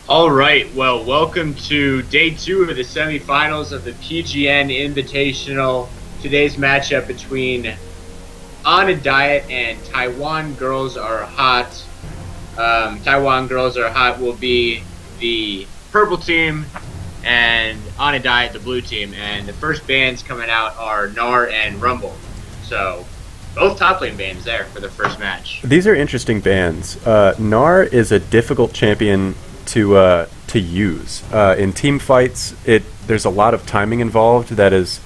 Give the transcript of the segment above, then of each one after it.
All right, well, welcome to day 2 of the semifinals of the PGN Invitational. Today's matchup between On a Diet and Taiwan Girls Are Hot. Taiwan Girls Are Hot will be the purple team and On a Diet the blue team. And the first bands coming out are Nar and Rumble. So both top lane bands there for the first match. These are interesting bands. Nar is a difficult champion to use in team fights. There's a lot of timing involved that is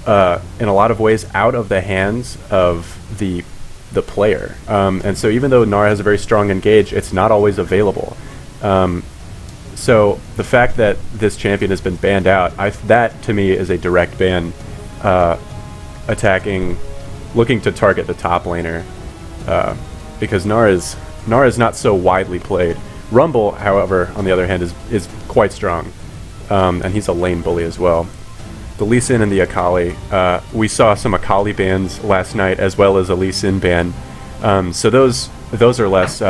in a lot of ways out of the hands of the player, and so even though Nar has a very strong engage, it's not always available. So the fact that this champion has been banned out, that to me is a direct ban, looking to target the top laner, because Nar is not so widely played. Rumble, however, on the other hand, is quite strong, and he's a lane bully as well. The Lee Sin and the Akali, we saw some Akali bans last night as well as a Lee Sin ban, so those are less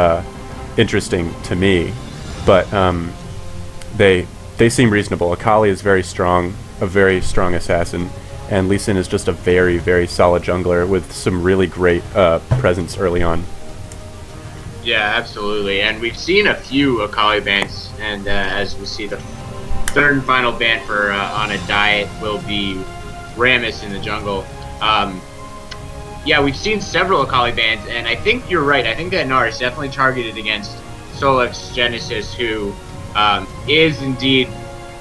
interesting to me, but they seem reasonable. Akali is very strong, a very strong assassin, and Lee Sin is just a very, very solid jungler with some really great presence early on. Yeah, absolutely. And we've seen a few Akali bans, and as we see, the third and final ban for On a Diet will be Rammus in the jungle. Yeah, we've seen several Akali bans, and I think you're right. I think that Nar is definitely targeted against Solix Genesis, who is indeed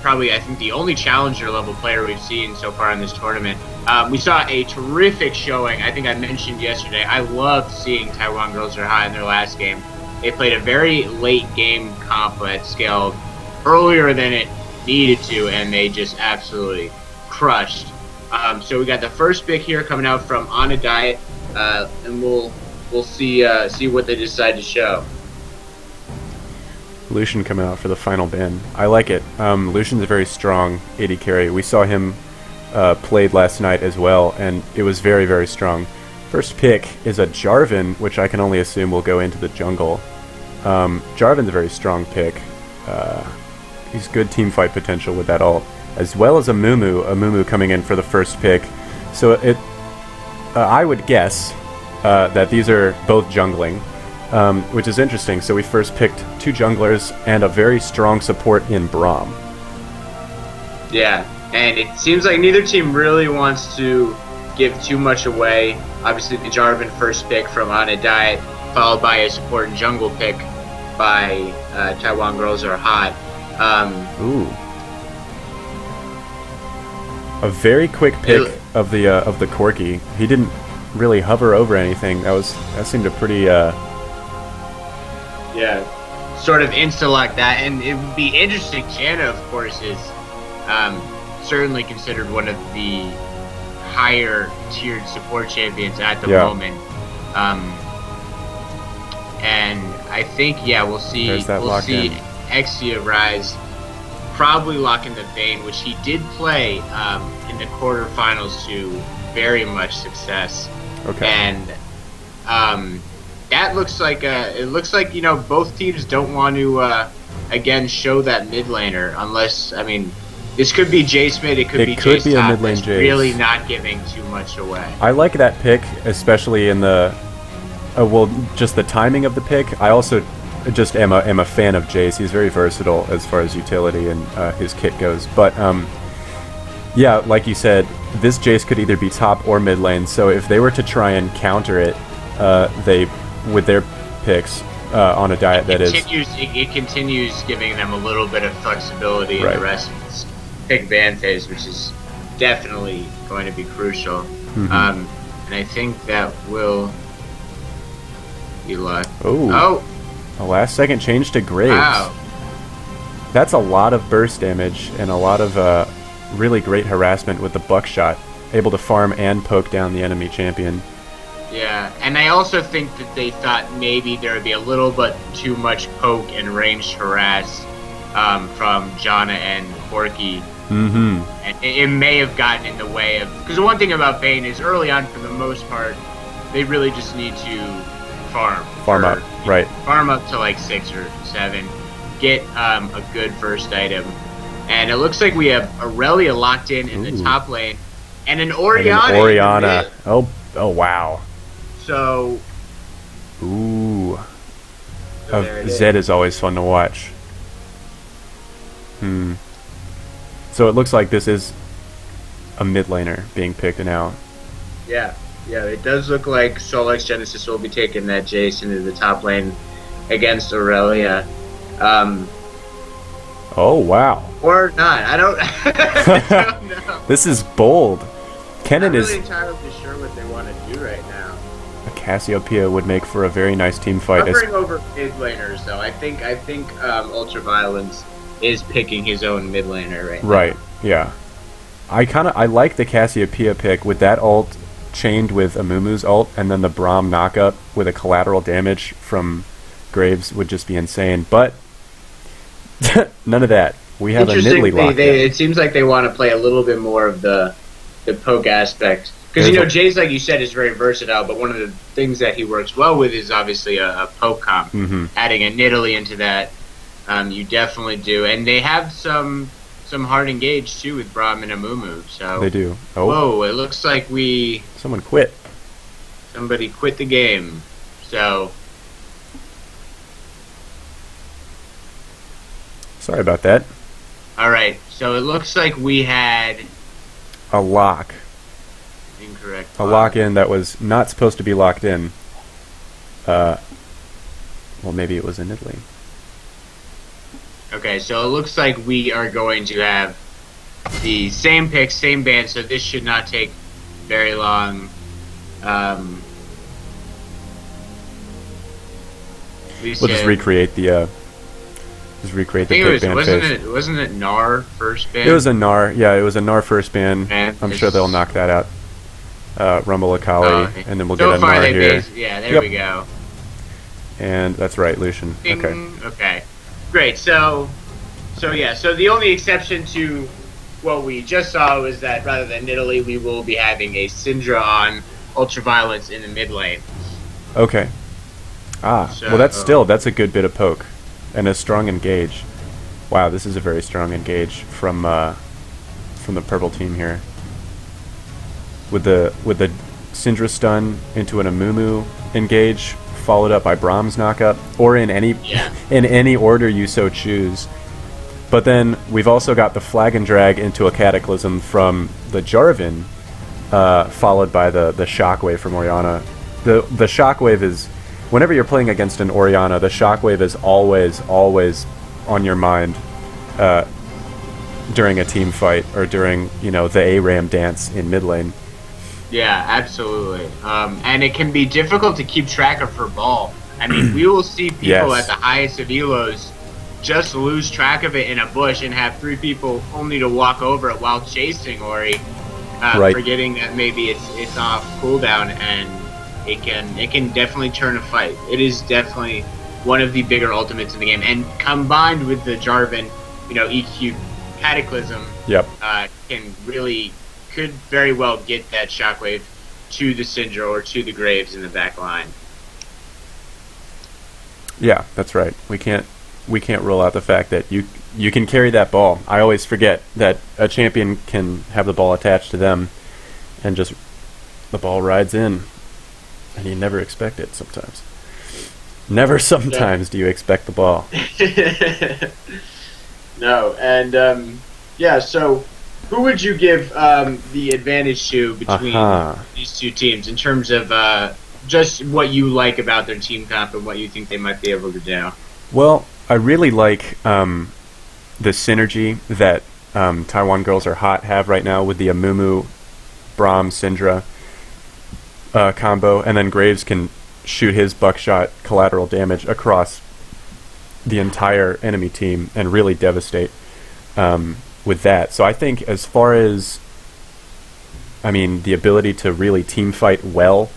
probably, I think, the only challenger level player we've seen so far in this tournament. We saw a terrific showing. I think I mentioned yesterday, I loved seeing Taiwan Girls Are Hot in their last game. They played a very late game comp that scaled earlier than it needed to, and they just absolutely crushed. So we got the first pick here coming out from On a Diet, and we'll see what they decide to show. Lucian coming out for the final ban. I like it. Lucian's a very strong AD carry. We saw him played last night as well, and it was very, very strong. First pick is a Jarvan, which I can only assume will go into the jungle. Jarvan's a very strong pick. He's good team fight potential with that ult, as well as a Mumu coming in for the first pick. So I would guess that these are both jungling, which is interesting. So we first picked 2 junglers and a very strong support in Braum. Yeah, and it seems like neither team really wants to give too much away. Obviously, the Jarvan first pick from On a Diet, followed by a support and jungle pick by Taiwan Girls Are Hot. Ooh, a very quick pick of the Corki. He didn't really hover over anything. That seemed a pretty yeah, sort of insta like that, and it would be interesting. Janna, of course, is certainly considered one of the higher tiered support champions at the moment. And I think, yeah, we'll see Exia Rise probably lock in the Vayne, which he did play in the quarterfinals to very much success. Okay. And that looks like both teams don't want to again show that mid laner, unless, I mean, this could be Jace mid, it could be Jace a top. mid lane That's Jace. Really not giving too much away. I like that pick, especially in the just the timing of the pick. I also just am a fan of Jace. He's very versatile as far as utility and his kit goes. But yeah, like you said, this Jace could either be top or mid lane. So if they were to try and counter it, they, with their picks, On a Diet, it continues giving them a little bit of flexibility in the rest of this pick ban phase, which is definitely going to be crucial. Mm-hmm. And I think that will be luck. Oh, a last second change to Graves. Wow. That's a lot of burst damage and a lot of really great harassment with the buckshot, able to farm and poke down the enemy champion. Yeah, and I also think that they thought maybe there would be a little bit too much poke and ranged harass from Janna and Corki. Mm-hmm. And it may have gotten in the way of... Because the one thing about Vayne is early on, for the most part, they really just need to farm. Farm up, right. Farm up to like 6 or 7. get a good first item. And it looks like we have Aurelia locked in the top lane, and an Orianna. And an Orianna. Oh wow. So. Ooh. Zed is always fun to watch. So it looks like this is a mid laner being picked now. Yeah, it does look like Solex Genesis will be taking that Jace into the top lane against Aurelia. Oh, wow. Or not. I don't, I don't know. This is bold. Kennen I'm is... really entirely sure what they want to do right now. A Cassiopeia would make for a very nice team fight. Covering over mid laners, though. I think Ultraviolence is picking his own mid laner right now. Right, yeah. I like the Cassiopeia pick with that ult chained with Amumu's ult, and then the Braum knockup with a collateral damage from Graves would just be insane. But none of that. We have a Nidalee locked in. It seems like they want to play a little bit more of the poke aspect. Because, Jay's, like you said, is very versatile, but one of the things that he works well with is obviously a poke comp. Adding a Nidalee into that, you definitely do. And they have some hard engage, too, with Braum and Amumu. So they do. Oh. Whoa, it looks like someone quit. Somebody quit the game. So... Sorry about that. Alright, so it looks like we had... a lock. Incorrect. A lock-in that was not supposed to be locked in. Well, maybe it was in Italy. Okay, so it looks like we are going to have the same pick, same band, so this should not take very long. We'll just recreate the... Wasn't it Gnar first ban? It was a Gnar, yeah, it was a Gnar first ban. I'm sure they'll knock that out. Rumble Akali, and then we'll get a Gnar here. There we go. And that's right, Lucian. Ding. Okay. Okay. Great. So the only exception to what we just saw was that rather than Nidalee, we will be having a Syndra on Ultraviolence in the mid lane. Okay. Well, that's a good bit of poke. And a strong engage. Wow, this is a very strong engage from the purple team here. With the Syndra stun into an Amumu engage, followed up by Braum's knockup, or in any order you so choose. But then we've also got the flag and drag into a Cataclysm from the Jarvan, followed by the Shockwave from Orianna. The Shockwave is... Whenever you're playing against an Orianna, the Shockwave is always on your mind during a team fight or during, the ARAM dance in mid lane. Yeah, absolutely. And it can be difficult to keep track of her ball. I mean, we will see people at the highest of elos just lose track of it in a bush and have 3 people only to walk over it while chasing Ori, forgetting that maybe it's off cooldown, and it can definitely turn a fight. It is definitely one of the bigger ultimates in the game, and combined with the Jarvan, EQ Cataclysm, could very well get that Shockwave to the Syndra or to the Graves in the back line. Yeah, that's right. We can't rule out the fact that you can carry that ball. I always forget that a champion can have the ball attached to them, and just the ball rides in. And you never expect it sometimes. Never sometimes do you expect the ball. No, and so who would you give the advantage to between these two teams in terms of just what you like about their team comp and what you think they might be able to do? Well, I really like the synergy that Taiwan Girls Are Hot have right now with the Amumu, Braum, Syndra combo, and then Graves can shoot his buckshot collateral damage across the entire enemy team and really devastate with that. So I think as far as the ability to really team fight well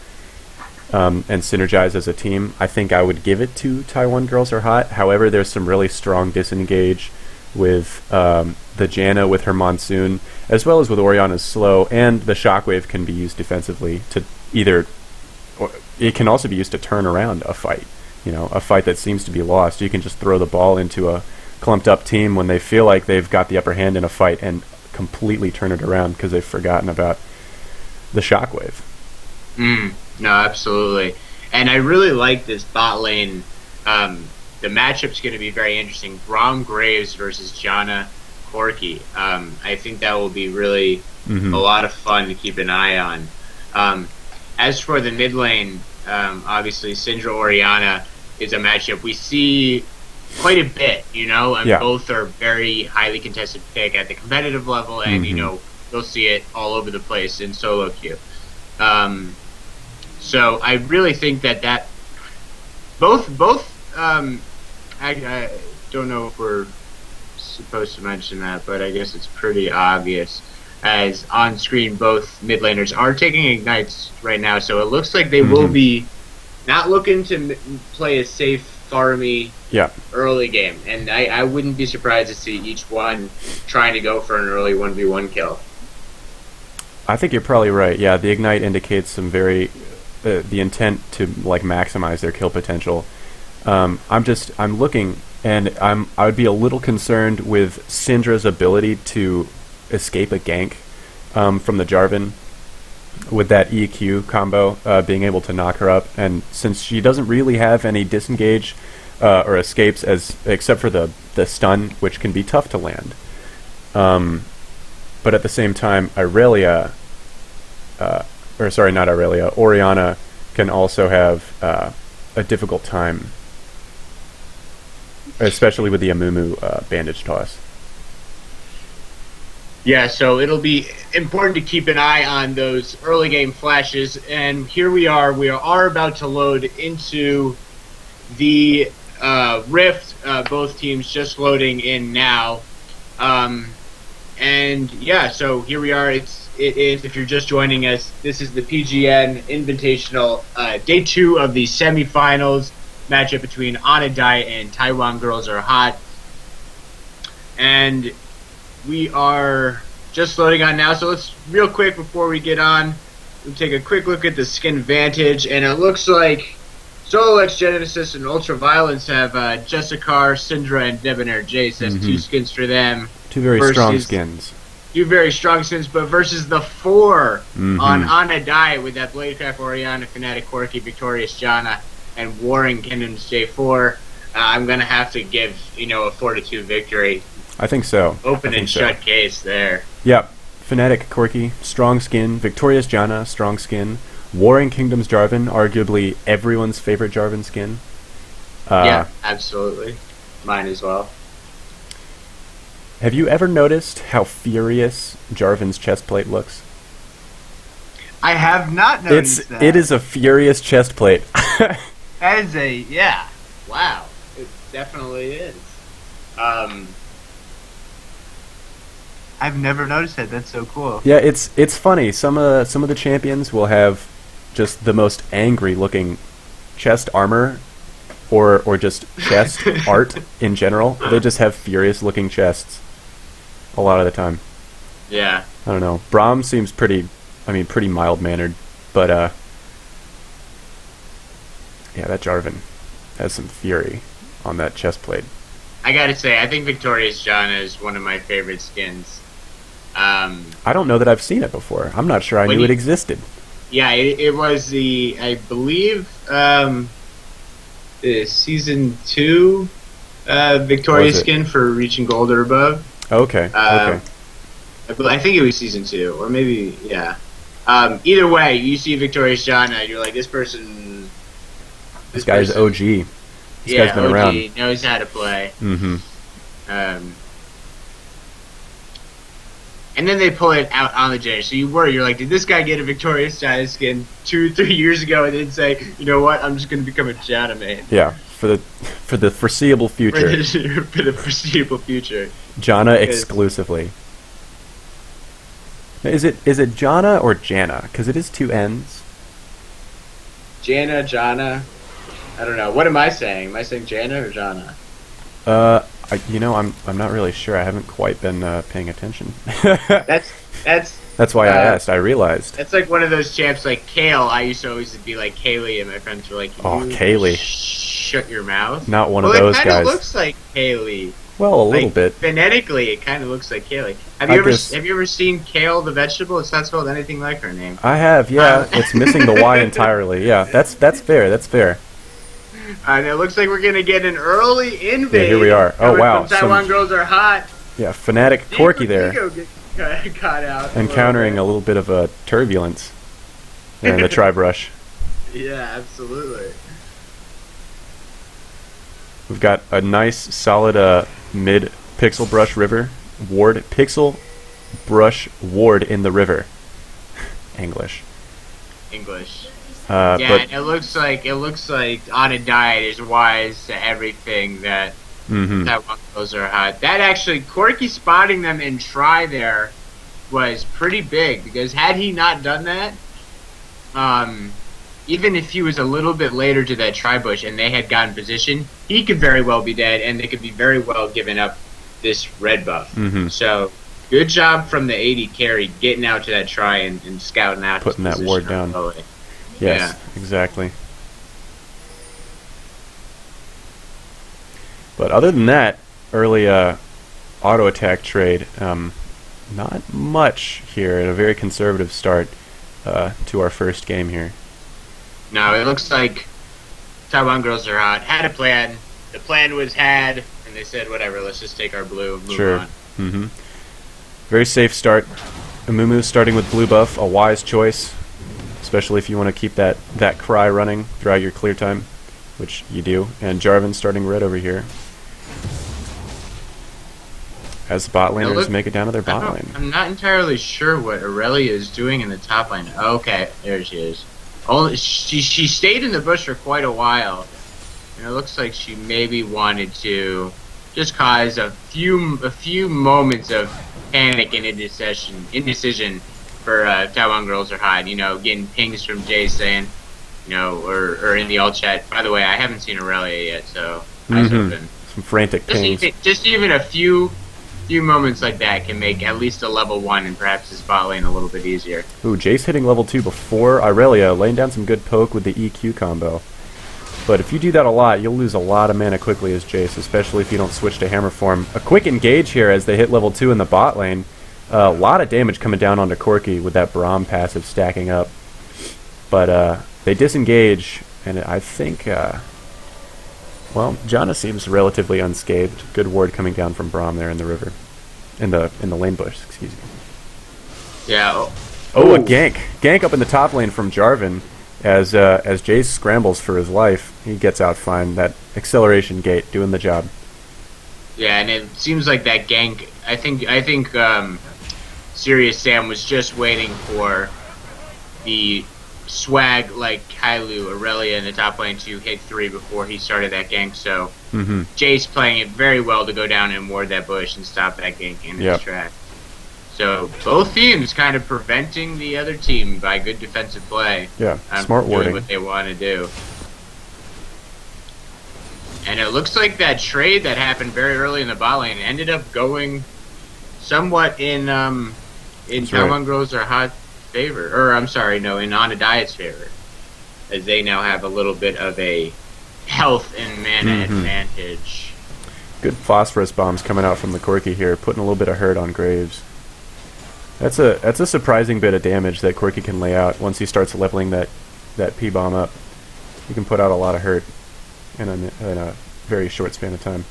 and synergize as a team, I think I would give it to Taiwan Girls Are Hot. However, there's some really strong disengage with the Janna with her Monsoon, as well as with Orianna's Slow, and the Shockwave can be used defensively to it can also be used to turn around a fight. A fight that seems to be lost. You can just throw the ball into clumped up team when they feel like they've got the upper hand in a fight and completely turn it around because they've forgotten about the shockwave. No, absolutely. And I really like this bot lane. The matchup's going to be very interesting. Braum Graves versus Janna Corki. I think that will be really a lot of fun to keep an eye on. As for the mid lane, obviously Syndra Orianna is a matchup we see quite a bit, and both are very highly contested pick at the competitive level, and you'll see it all over the place in solo queue. So I really think that both I don't know if we're supposed to mention that, but I guess it's pretty obvious, as on screen both mid laners are taking ignites right now, so it looks like they will be not looking to play a safe farmy early game, and I wouldn't be surprised to see each one trying to go for an early 1v1 kill. I think you're probably right. Yeah, the ignite indicates some very the intent to maximize their kill potential. I'm looking, and I would be a little concerned with Syndra's ability to escape a gank from the Jarvan with that EQ combo, being able to knock her up. And since she doesn't really have any disengage or escapes except for the stun, which can be tough to land. But at the same time, Aurelia, Orianna can also have a difficult time, especially with the Amumu bandage toss. Yeah, so it'll be important to keep an eye on those early game flashes. And here we are about to load into the Rift, both teams just loading in now. And yeah, so here we are. It is, if you're just joining us, this is the PGN Invitational, day 2 of the semifinals matchup between Onidai and Taiwan Girls Are Hot. And we are just loading on now, so let's, real quick before we get on, we'll take a quick look at the skin vantage, and it looks like Solo X Genesis and Ultraviolence have Jessica, Syndra, and Debonair Jace. That's 2 skins for them. 2 very strong skins. 2 very strong skins, but versus the 4 on Onidai with that Bladecraft Orianna, Fnatic Corki, Victorious Janna, and Warring Kingdoms J4. I'm going to have to give, a 4-2 victory. I think so. Open and shut case there. Yep. Fnatic Corki, strong skin. Victorious Janna, strong skin. Warring Kingdoms Jarvan, arguably everyone's favorite Jarvan skin. Yeah, absolutely. Mine as well. Have you ever noticed how furious Jarvan's chestplate looks? I have not noticed that. It is a furious chestplate. That is wow. It definitely is. I've never noticed that. That's so cool. Yeah, it's funny. Some of the champions will have just the most angry looking chest armor, or just chest art in general. They just have furious looking chests a lot of the time. Yeah. I don't know. Braum seems pretty mild mannered, but yeah, that Jarvan has some fury on that chest plate. I gotta say, I think Victorious Janna is one of my favorite skins. I don't know that I've seen it before. I'm not sure I knew it existed. Yeah, it was I believe, season 2 Victorious skin for reaching gold or above. Okay. Okay. I think it was season 2, or maybe, yeah. Either way, you see Victorious Janna, you're like, this guy's OG. This guy's been OG, around. Knows how to play. And then they pull it out on the J. So you're like, did this guy get a Victorious Janna skin 2-3 years ago and then say, you know what, I'm just going to become a Janna main? Yeah, for the foreseeable future. For the foreseeable future. Janna exclusively. Is it Janna or Janna? Because it is 2 N's. Janna. I don't know. What am I saying? Am I saying Janna or Janna? I'm not really sure. I haven't quite been paying attention. That's why I asked. I realized. It's like one of those champs like Kale. I used to always be like Kaylee, and my friends were like, "Oh, Kaylee, shut your mouth." Not one of those guys. It kind of looks like Kaylee. Well, a little Like, bit. phonetically, it kind of looks like Kaylee. I guess- Have you ever seen Kale the vegetable? It's not spelled anything like her name. I have, yeah. It's missing the Y entirely. Yeah, that's fair. That's fair. And it looks like we're gonna get an early invade. Yeah, here we are. Oh, coming wow. from Taiwan girls are hot. Yeah, Fnatic Corky there, Get caught out. encountering a little bit of a turbulence there in the tri-brush. Yeah, absolutely. We've got a nice, solid mid pixel brush river ward. Pixel brush ward in the river. English. Yeah, But and it looks like On a Diet is wise to everything that Taiwan girls are hot. That actually, Corky spotting them in try there was pretty big, because had he not done that, even if he was a little bit later to that try bush and they had gotten position, he could very well be dead, and they could be very well giving up this red buff. So, good job from the AD carry getting out to that try and scouting out, putting his that ward position down. early. Yes, exactly. But other than that, early auto attack trade, not much here, and a very conservative start to our first game here. No, it looks like Taiwan girls are hot. Had a plan. The plan was had, and they said, whatever, let's just take our blue, move on. Very safe start. Amumu starting with blue buff, a wise choice, especially if you want to keep that cry running throughout your clear time, which you do. And Jarvan starting red over here, as the bot laners make it down to their bot lane. I'm not entirely sure what Aurelia is doing in the top lane. Okay, there she is. She stayed in the bush for quite a while, and it looks like she maybe wanted to just cause a few moments of panic and indecision for Taiwan girls are hot. You know, getting pings from Jay saying, you know, or in the alt chat. By the way, I haven't seen Aurelia yet, so eyes open. Some frantic pings. Just even a few moments like that can make at least a level 1 and perhaps his bot lane a little bit easier. Ooh, Jace hitting level 2 before Aurelia, laying down some good poke with the EQ combo. But if you do that a lot, you'll lose a lot of mana quickly as Jace, especially if you don't switch to hammer form. A quick engage here as they hit level 2 in the bot lane. A lot of damage coming down onto Corky with that Braum passive stacking up. But they disengage, and I think, well, Janna seems relatively unscathed. Good ward coming down from Braum there in the river. In the lane bush, excuse me. Yeah. Oh, a gank. Gank up in the top lane from Jarvan. As Jace scrambles for his life, he gets out fine. That acceleration gate doing the job. Yeah, and it seems like that gank. I think Serious Sam was just waiting for the swag like Kailu, Aurelia in the top lane to hit 3 before he started that gank. So Jace playing it very well to go down and ward that bush and stop that gank in his track. So both teams kind of preventing the other team by good defensive play. Yeah, smart doing warding. what they want to do. And it looks like that trade that happened very early in the bot lane ended up going somewhat in Taiwan girls are hot favor, or I'm sorry, no, in On a Diet's favor, as they now have a little bit of a health and mana advantage. Good phosphorus bombs coming out from the Corky here, putting a little bit of hurt on Graves. That's a surprising bit of damage that Corky can lay out once he starts leveling that P-bomb up. He can put out a lot of hurt in a very short span of time.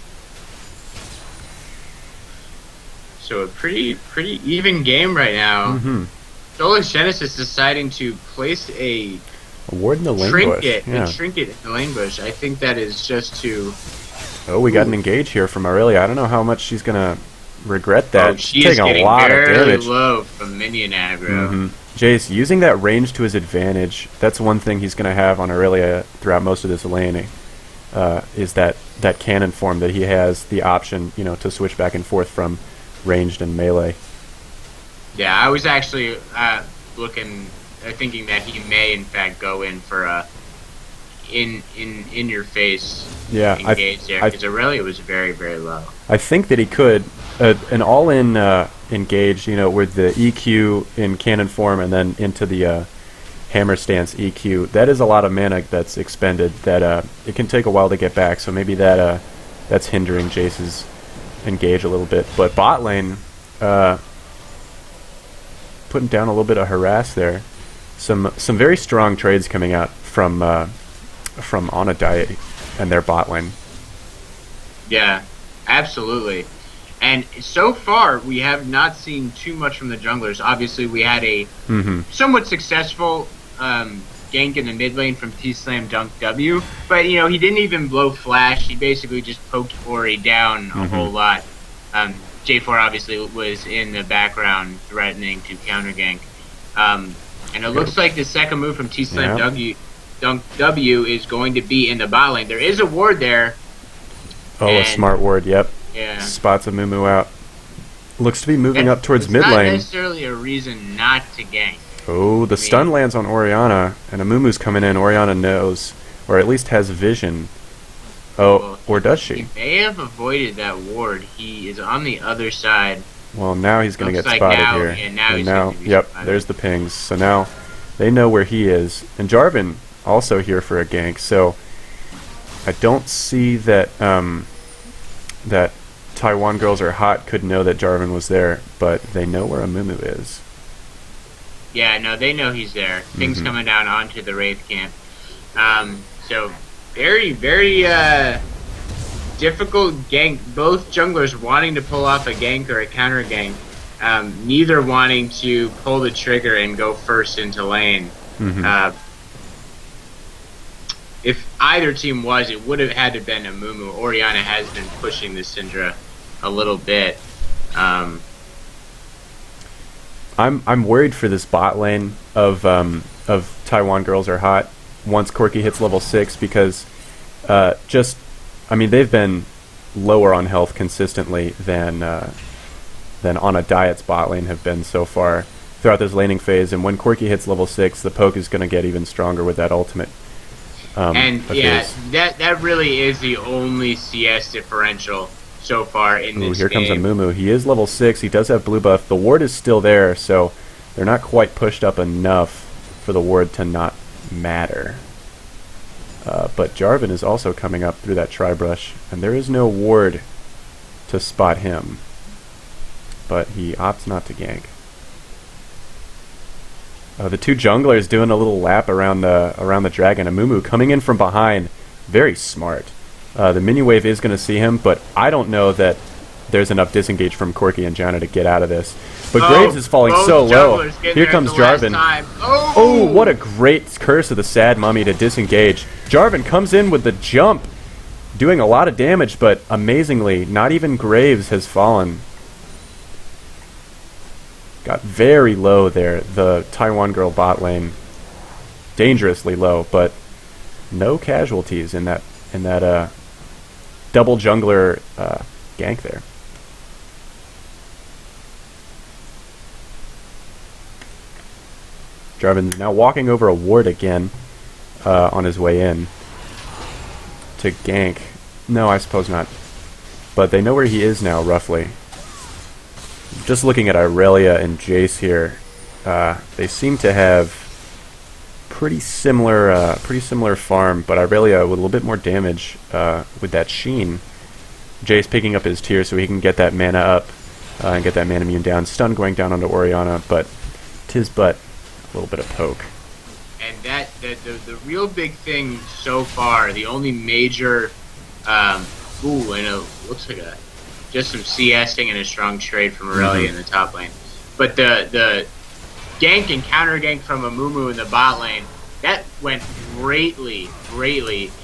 So a pretty even game right now. Solus Genesis deciding to place a ward in the lane bush. A trinket in the lane bush. I think that is just to... Oh, we got an engage here from Aurelia. I don't know how much she's going to regret that. Oh, she She's is taking getting a lot of very damage. low from minion aggro. Jace, using that range to his advantage, that's one thing he's going to have on Aurelia throughout most of this laning, is that cannon form that he has the option, to switch back and forth from ranged and melee. Yeah, I was actually thinking that he may in fact go in for a in your face engage there, because Aurelia was very, very low. I think that he could an all-in engage, with the EQ in cannon form and then into the hammer stance EQ. That is a lot of mana that's expended. That it can take a while to get back. So maybe that's hindering Jace's engage a little bit. But bot lane, putting down a little bit of harass there. Some very strong trades coming out from On a Diet and their bot lane. Yeah, absolutely. And so far, we have not seen too much from the junglers. Obviously, we had a somewhat successful gank in the mid lane from T-Slam Dunk W, but he didn't even blow flash. He basically just poked Ori down a whole lot. J4 obviously was in the background threatening to counter gank. And it looks like the second move from T-Slam Dunk W is going to be in the bot lane. There is a ward there. Oh, a smart ward, yep. Yeah. Spots a Mumu out. Looks to be moving up towards mid lane. Not necessarily a reason not to gank. Oh, the stun lands on Orianna, and a Mumu's coming in. Orianna knows, or at least has vision. Oh, well, or does she? He may have avoided that ward. He is on the other side. Well, now he's going to get spotted here. Yeah, now he's yep, spotted. There's the pings. So now they know where he is. And Jarvan also here for a gank. So I don't see that that Taiwan Girls Are Hot could know that Jarvan was there, but they know where Amumu is. Yeah, no, they know he's there. Things coming down onto the Wraith camp. So very, very difficult gank. Both junglers wanting to pull off a gank or a counter gank. Neither wanting to pull the trigger and go first into lane. If either team was, it would have had to been Amumu. Orianna has been pushing the Syndra a little bit. I'm worried for this bot lane of Taiwan Girls Are Hot once Corki hits level 6 because they've been lower on health consistently than On a Diet's bot lane have been so far throughout this laning phase, and when Corki hits level 6, the poke is going to get even stronger with that ultimate. That really is the only CS differential so far in this here game. Comes a Mumu. He is level 6. He does have blue buff. The ward is still there, so they're not quite pushed up enough for the ward to not matter. But Jarvan is also coming up through that tri-brush, and there is no ward to spot him. But he opts not to gank. The two junglers doing a little lap around the dragon. Amumu coming in from behind, very smart. The mini wave is going to see him, but I don't know that there's enough disengage from Corki and Janna to get out of this. But Graves is falling so low. Here comes Jarvan. Oh, what a great curse of the Sad Mummy to disengage. Jarvan comes in with the jump, doing a lot of damage, but amazingly, not even Graves has fallen. Got very low there, the Taiwan Girl bot lane. Dangerously low, but no casualties in that double jungler gank there. Jarvan's now walking over a ward again on his way in to gank. No, I suppose not. But they know where he is now, roughly. Just looking at Irelia and Jace here, they seem to have pretty similar farm, but Irelia with a little bit more damage with that Sheen. Jace picking up his tier so he can get that mana up and get that mana immune down. Stun going down onto Orianna, but tis but a little bit of poke. And the real big thing so far, the only major, and it looks like just some CSing and a strong trade from Irelia in the top lane. But the gank and counter gank from Amumu in the bot lane, that went greatly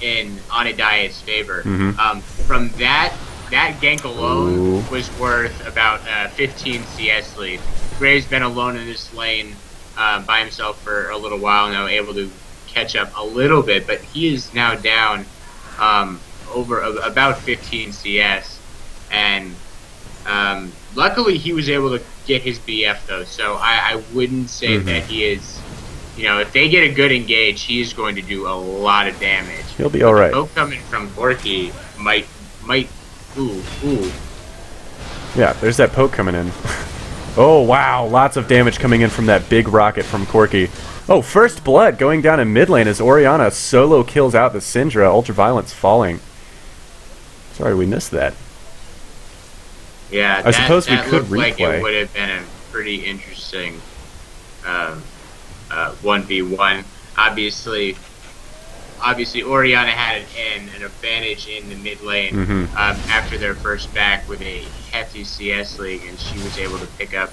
in On a Diet's favor. From that gank alone was worth about 15 CS lead. Gray's been alone in this lane by himself for a little while now, able to catch up a little bit, but he is now down over about 15 CS. And luckily he was able to get his BF though, so I wouldn't say that he is, if they get a good engage, he is going to do a lot of damage. He'll be alright. The poke coming from Corki might, Yeah, there's that poke coming in. Oh wow, lots of damage coming in from that big rocket from Corki. Oh, first blood going down in mid lane as Orianna solo kills out the Syndra. Ultraviolence falling. Sorry, we missed that. Yeah, I suppose we that could looked like replay. it would have been a pretty interesting 1v1. Obviously, Oriana had an advantage in the mid lane after their first back with a hefty CS league, and she was able to pick up.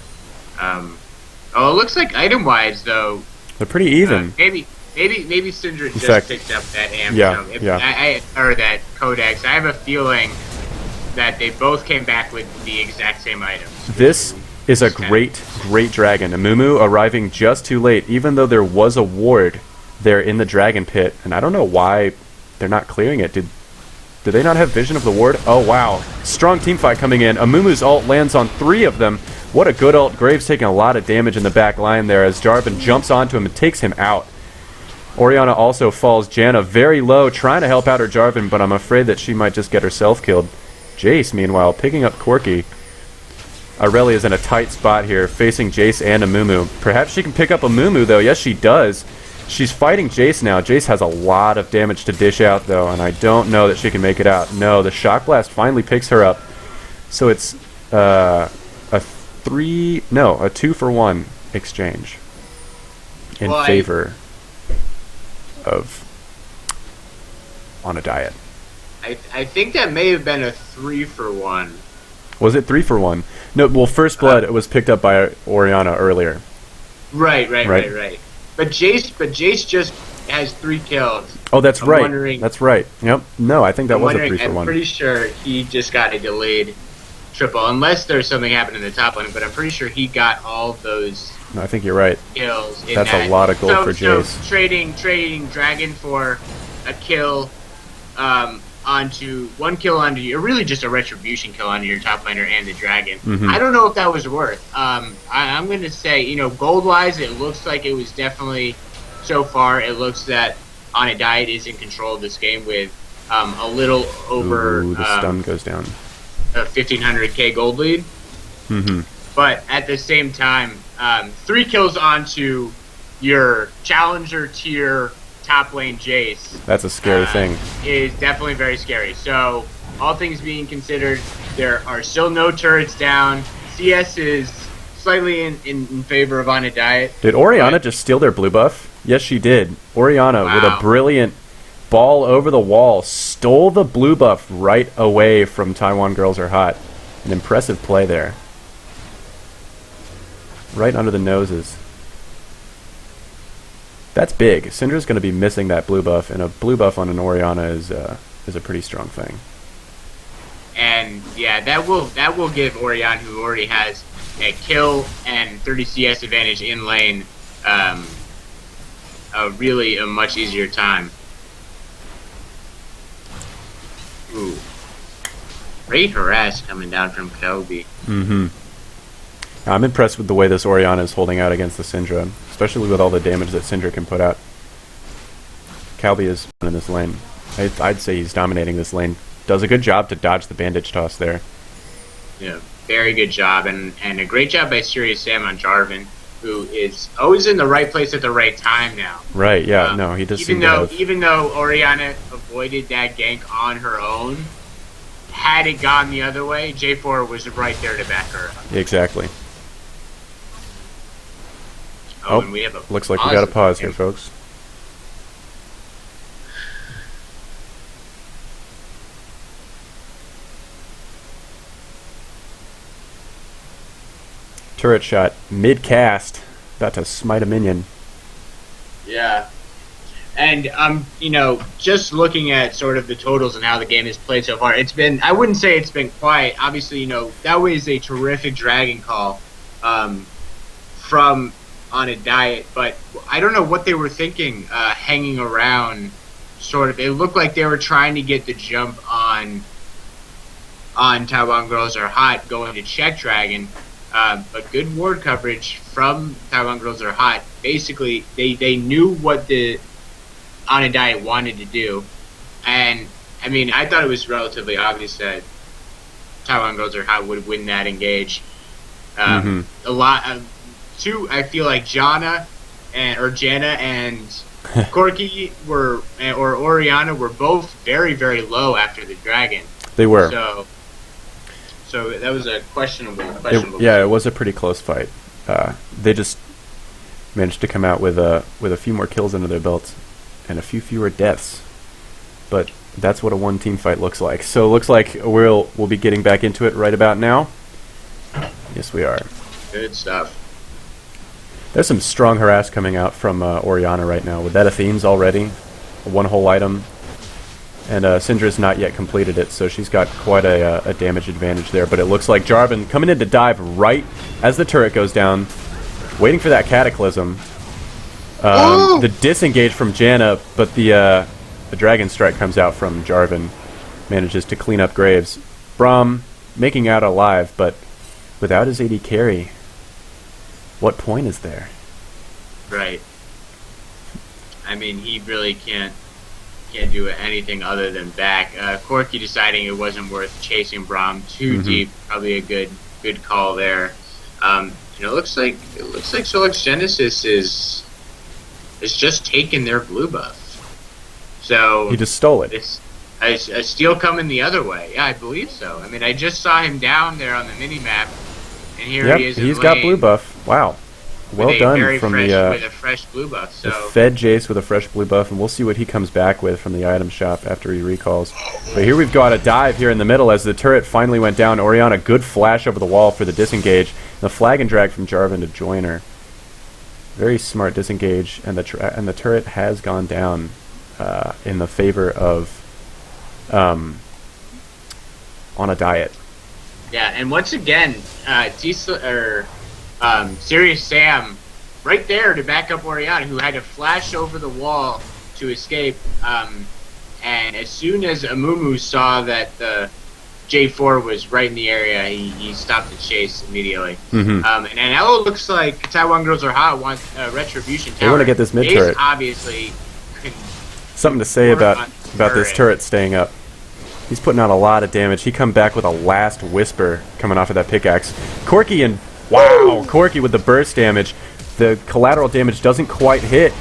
It looks like item-wise though, They're pretty even. maybe Syndra just fact, picked up that amp. yeah. Or that Codex. I have a feeling that they both came back with the exact same items. This is a great dragon. Amumu arriving just too late, even though there was a ward there in the dragon pit, and I don't know why they're not clearing it. Did they not have vision of the ward? Oh wow, strong team fight coming in. Amumu's ult lands on 3 of them. What a good ult. Graves taking a lot of damage in the back line there as Jarvan jumps onto him and takes him out. Oriana also falls. Janna very low, trying to help out her Jarvan, but I'm afraid that she might just get herself killed. Jace, meanwhile, picking up Corki. Aurelia is in a tight spot here, facing Jace and Amumu. Perhaps she can pick up Amumu, though. Yes, she does. She's fighting Jace now. Jace has a lot of damage to dish out, though, and I don't know that she can make it out. No, the Shock Blast finally picks her up. So it's a 2-for-1 exchange in favor of On a Diet. I think that may have been a 3-for-1. Was it 3-for-1? No, well, First Blood was picked up by Oriana earlier. Right. But Jace just has 3 kills. Oh, that's right. That's right. Yep. No, I think that was a 3-for-1. I'm pretty sure he just got a delayed triple, unless there's something happening in the top lane. But I'm pretty sure he got all of those. No, I think you're right. Kills. That's a lot of gold for Jace. So trading Dragon for a kill, onto 1 kill onto you, or really just a retribution kill onto your top laner and the Dragon. I don't know if that was worth. I'm going to say, gold wise, it looks like it was definitely, so far, it looks that On a Diet is in control of this game with a little over. Ooh, the stun goes down. A 1500k gold lead. But at the same time, 3 kills onto your challenger tier top lane Jace. That's a scary thing. Is definitely very scary. So, all things being considered, there are still no turrets down. CS is slightly in favor of On a Diet. Did Oriana just steal their blue buff? Yes, she did. Oriana, with a brilliant ball over the wall, stole the blue buff right away from Taiwan Girls Are Hot. An impressive play there. Right under the noses. That's big. Syndra's going to be missing that blue buff, and a blue buff on an Oriana is a pretty strong thing. And yeah, that will give Oriana, who already has a kill and 30 CS advantage in lane, really a much easier time. Ooh, great harass coming down from Kobe. I'm impressed with the way this Oriana is holding out against the Syndra, especially with all the damage that Syndra can put out. Calvi is in this lane. I'd say he's dominating this lane. Does a good job to dodge the bandage toss there. Yeah, very good job, and a great job by Serious Sam on Jarvan, who is always in the right place at the right time now. Right, yeah, no, he does even though Oriana avoided that gank on her own, had it gone the other way, J4 was right there to back her up. Exactly. Oh, and we have a looks like we got a pause here, folks. Turret shot, mid-cast, about to smite a minion. Yeah. And just looking at sort of the totals and how the game has played so far, I wouldn't say it's been quiet. Obviously, that was a terrific dragon call from On a Diet, but I don't know what they were thinking hanging around. Sort of, it looked like they were trying to get the jump on Taiwan Girls Are Hot going to check Dragon, but good ward coverage from Taiwan Girls Are Hot. Basically, they knew what the On a Diet wanted to do, and I mean, I thought it was relatively obvious that Taiwan Girls Are Hot would win that engage. A lot of I feel like Janna and Corki or Oriana were both very, very low after the dragon. They were. So that was a questionable. Yeah, it was a pretty close fight. They just managed to come out with a few more kills under their belts and a few fewer deaths. But that's what a one-team fight looks like. So it looks like we'll be getting back into it right about now. Yes, we are. Good stuff. There's some strong harass coming out from Oriana right now. With that Athene's already, one whole item. And Syndra's not yet completed it, so she's got quite a damage advantage there. But it looks like Jarvan coming in to dive right as the turret goes down, waiting for that Cataclysm. The disengage from Janna, but the Dragon Strike comes out from Jarvan, manages to clean up Graves. Braum making out alive, but without his AD carry, what point is there? Right. I mean, he really can't do anything other than back. Corki deciding it wasn't worth chasing Braum too deep, probably a good call there. It looks like Solix Genesis is just taking their blue buff. So he just stole it. A steal coming the other way. Yeah, I believe so. I mean, I just saw him down there on the mini map, and here he is. He's got blue buff. Wow. Well done from with a fresh blue buff. So the fed Jace with a fresh blue buff, and we'll see what he comes back with from the item shop after he recalls. But here we've got a dive here in the middle as the turret finally went down. Oriana, good flash over the wall for the disengage. The flag and drag from Jarvan to join her. Very smart disengage, and the turret has gone down in the favor of on a diet. Yeah, and once again, Serious Sam right there to back up Oriana, who had to flash over the wall to escape. And as soon as Amumu saw that the J4 was right in the area, he stopped the chase immediately. And now it looks like Taiwan Girls Are Hot want Retribution Tower. They want to get this mid turret. Obviously, something to say about this turret staying up. He's putting out a lot of damage. He come back with a last whisper coming off of that pickaxe. Corki and wow, Corki with the burst damage. The collateral damage doesn't quite hit,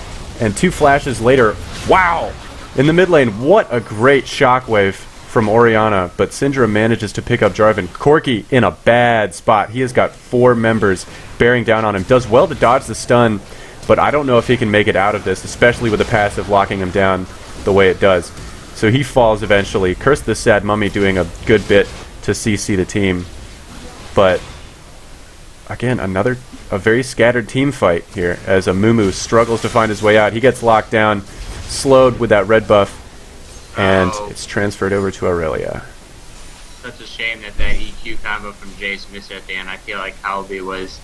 and 2 flashes later, wow! In the mid lane, what a great shockwave from Oriana, but Syndra manages to pick up Jarvan. Corki in a bad spot. He has got 4 members bearing down on him. Does well to dodge the stun, but I don't know if he can make it out of this, especially with the passive locking him down the way it does. So he falls eventually. Curse the Sad Mummy doing a good bit to CC the team. But again, a very scattered team fight here as Amumu struggles to find his way out. He gets locked down, slowed with that red buff, and it's transferred over to Aurelia. Such a shame that EQ combo from Jace missed at the end. I feel like Halby was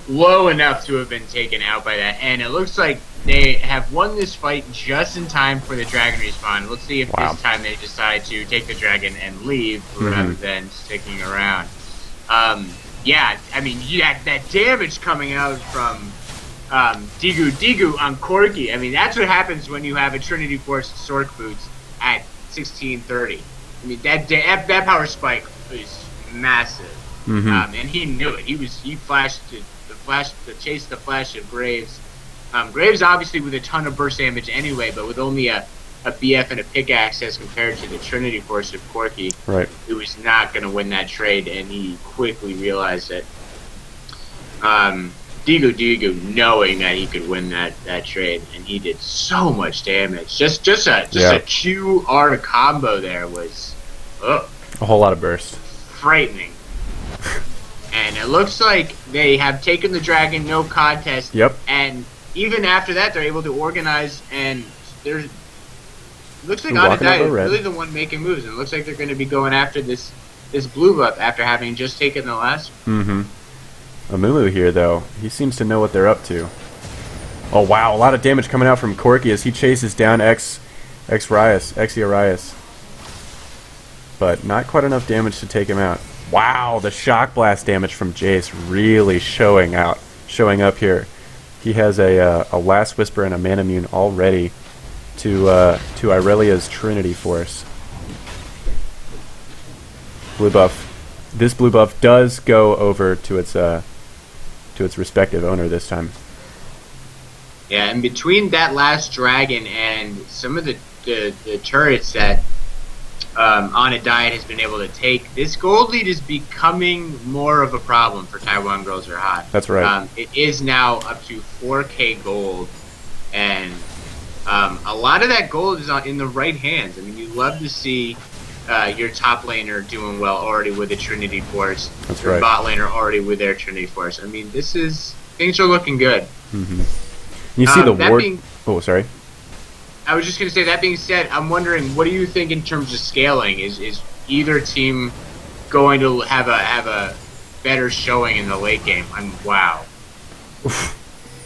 low enough to have been taken out by that. And it looks like they have won this fight just in time for the dragon respawn. Let's see if this time they decide to take the dragon and leave rather than sticking around. Yeah, I mean, that damage coming out from Digu on Corki. I mean, that's what happens when you have a Trinity Force Sork Boots at 1630. I mean, that power spike is massive. And he knew it. He flashed to chase the flash of Graves. Graves obviously with a ton of burst damage anyway, but with only a BF and a pickaxe as compared to the Trinity Force of Corki. Right. He was not going to win that trade, and he quickly realized it. Digu knowing that he could win that trade, and he did so much damage. Just a QR combo there was a whole lot of burst. Frightening. And it looks like they have taken the dragon, no contest. Yep. And even after that, they're able to organize, and there's looks like Onidai is really the one making moves, and it looks like they're going to be going after this blue buff after having just taken the last one. Amumu here, though, he seems to know what they're up to. Oh wow, a lot of damage coming out from Corki as he chases down Xyrius. But not quite enough damage to take him out. Wow, the shock blast damage from Jace really showing up here. He has a Last Whisper and a Manamune already to Aurelia's Trinity Force. Blue buff. This blue buff does go over to its respective owner this time. Yeah, and between that last dragon and some of the turrets that On a Diet has been able to take. This gold lead is becoming more of a problem for Taiwan Girls Are Hot. That's right. It is now up to 4K gold, and a lot of that gold is in the right hands. I mean, you love to see your top laner doing well already with the Trinity Force. That's your right. bot laner already with their Trinity Force. I mean, things are looking good. Mm-hmm. You see the ward. Oh, sorry. I was just going to say, that being said, I'm wondering, what do you think in terms of scaling? Is either team going to have a better showing in the late game? Wow.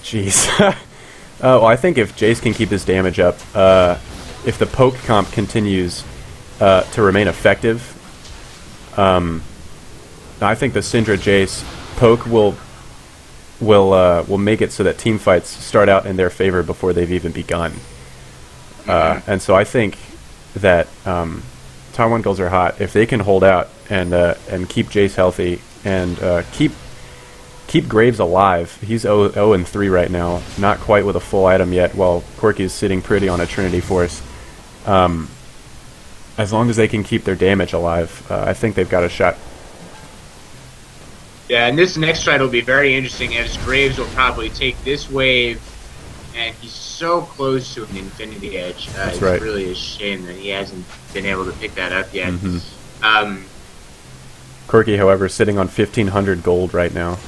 Jeez. Well, I think if Jace can keep his damage up, if the poke comp continues to remain effective, I think the Syndra Jace poke will make it so that team fights start out in their favor before they've even begun. And so I think that Taiwan Girls Are Hot, if they can hold out and keep Jace healthy and keep Graves alive. He's 0-3 right now, not quite with a full item yet, while Corki is sitting pretty on a Trinity Force. As long as they can keep their damage alive, I think they've got a shot. Yeah, and this next fight will be very interesting, as Graves will probably take this wave, and he's so close to an Infinity Edge. It's right. Really a shame that he hasn't been able to pick that up yet. Corki, however, is sitting on 1,500 gold right now,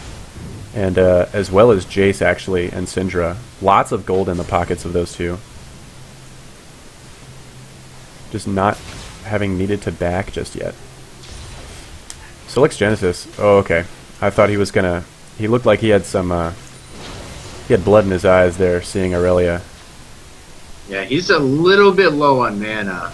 and as well as Jace, actually, and Syndra. Lots of gold in the pockets of those two. Just not having needed to back just yet. Solix Genesis. Oh, okay. I thought he was gonna... He looked like he had some... he had blood in his eyes there, seeing Aurelia. Yeah, he's a little bit low on mana.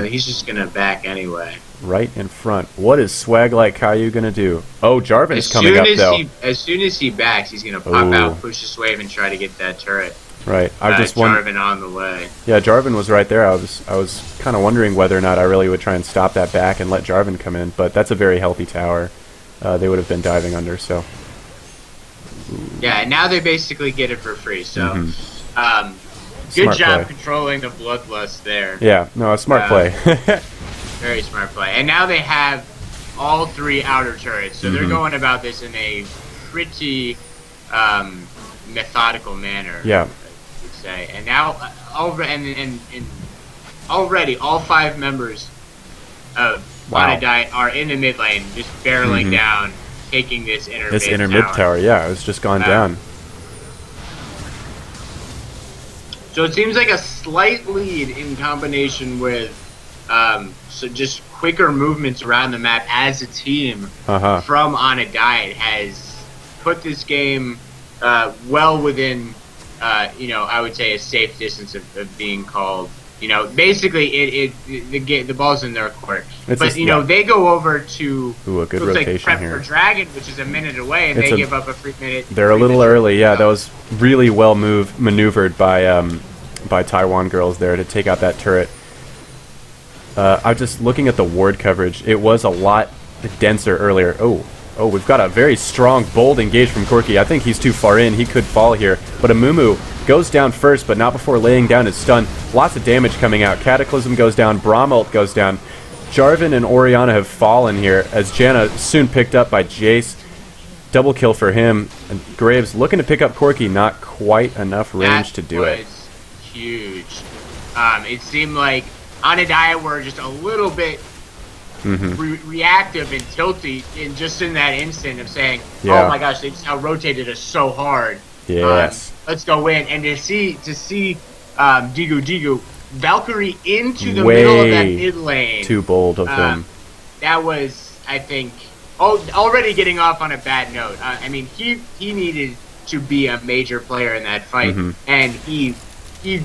He's just gonna back anyway. Right in front. What is Swag Like Caillou gonna do? Oh, Jarvan's coming up, though. As soon as he backs, he's gonna pop out, push this wave, and try to get that turret. Right. Jarvan on the way. Yeah, Jarvan was right there. I was kind of wondering whether or not Aurelia would try and stop that back and let Jarvan come in, but that's a very healthy tower. They would have been diving under, so... Yeah, and now they basically get it for free, so... good job controlling the bloodlust there. Yeah, no, a smart play. Very smart play. And now they have all three outer turrets, so they're going about this in a pretty methodical manner. Yeah. I would say. And now, already all 5 members of On a Diet are in the mid lane, just barreling down, taking this inner mid tower. Yeah, it's just gone down. So it seems like a slight lead in combination with so just quicker movements around the map as a team from On a Diet has put this game well within, I would say a safe distance of being called. Basically the ball's in their court. They go over to a good rotation prep here for Dragon, which is a minute away, and they give up a 3 minute. They're a little early, yeah. That was really well maneuvered by Taiwan Girls there to take out that turret. I'm just looking at the ward coverage. It was a lot denser earlier. Oh, we've got a very strong, bold engage from Corki. I think he's too far in. He could fall here. But Amumu goes down first, but not before laying down his stun. Lots of damage coming out. Cataclysm goes down. Braum ult goes down. Jarvan and Orianna have fallen here, as Janna soon picked up by Jace. Double kill for him. And Graves looking to pick up Corki. Not quite enough range to do it. Huge. It seemed like On a Diet were just a little bit reactive and tilty in that instant of saying, oh my gosh, they just out-rotated us so hard. Yes. Let's go in. And to see Digu Valkyrie into the middle of that mid lane. Too bold of them. That was, I think, already getting off on a bad note. I mean, he needed to be a major player in that fight, and he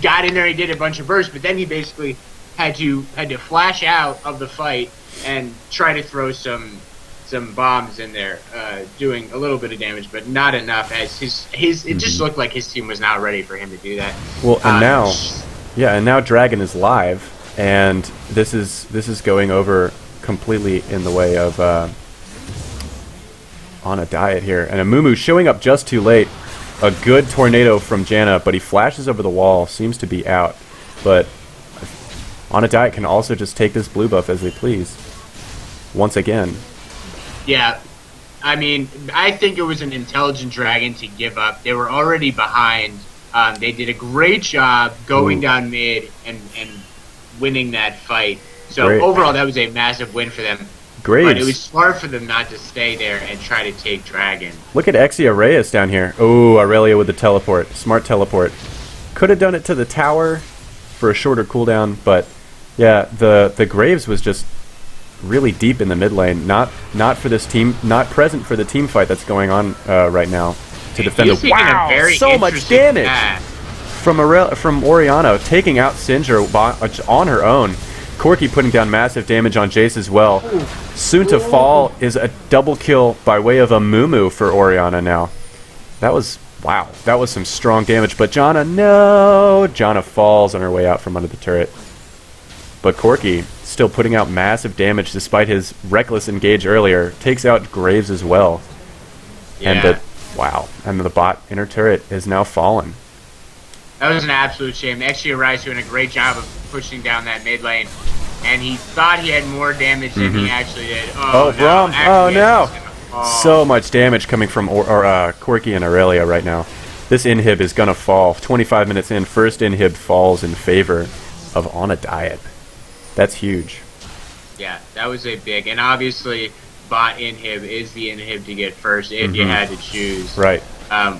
got in there. He did a bunch of bursts, but then he basically had to flash out of the fight and try to throw some bombs in there, doing a little bit of damage, but not enough. As it just looked like his team was not ready for him to do that. Well, and now Dragon is live, and this is going over completely in the way of On a Diet here, and Amumu showing up just too late. A good tornado from Janna, but he flashes over the wall, seems to be out, but On a Diet can also just take this blue buff as they please. Once again. Yeah. I mean, I think it was an intelligent Dragon to give up. They were already behind. They did a great job going down mid and winning that fight. So overall, that was a massive win for them. Great. But it was smart for them not to stay there and try to take Dragon. Look at Exia Reyes down here. Oh, Aurelia with the teleport. Smart teleport. Could have done it to the tower for a shorter cooldown, but yeah, the Graves was just really deep in the mid lane. Not for this team. Not present for the team fight that's going on right now to defend the. Wow, so much damage from Orianna taking out Sindra on her own. Corki putting down massive damage on Jace as well. Soon to fall is a double kill by way of a Mumu for Orianna now. That was, wow, that was some strong damage. But Janna, no! Janna falls on her way out from under the turret. But Corki still putting out massive damage despite his reckless engage earlier. Takes out Graves as well. Yeah. And the bot inner turret is now fallen. That was an absolute shame. Exia Rice doing a great job of pushing down that mid lane. And he thought he had more damage than he actually did. Oh, no. Braum. Oh, no. So much damage coming from Corki and Aurelia right now. This inhib is going to fall. 25 minutes in, first inhib falls in favor of On a Diet. That's huge. Yeah, that was a big. And obviously, bot inhib is the inhib to get first if you had to choose. Right.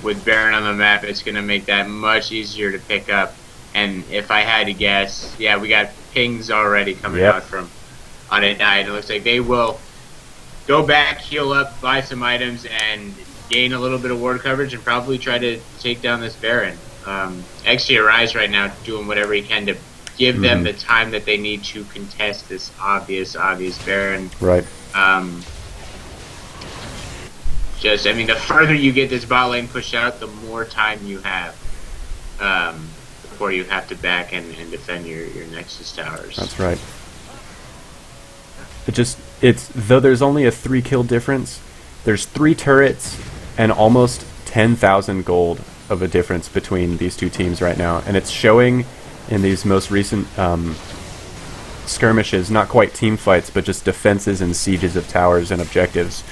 With Baron on the map, it's going to make that much easier to pick up. And if I had to guess, yeah, we got pings already coming out from On a Diet. It looks like they will go back, heal up, buy some items, and gain a little bit of ward coverage and probably try to take down this Baron. Exia Rise right now doing whatever he can to give them the time that they need to contest this obvious Baron. Right. I mean, the further you get this bot lane pushed out, the more time you have before you have to back and defend your Nexus towers. That's right. Though there's only a 3 kill difference, there's 3 turrets and almost 10,000 gold of a difference between these two teams right now, and it's showing in these most recent skirmishes, not quite team fights, but just defenses and sieges of towers and objectives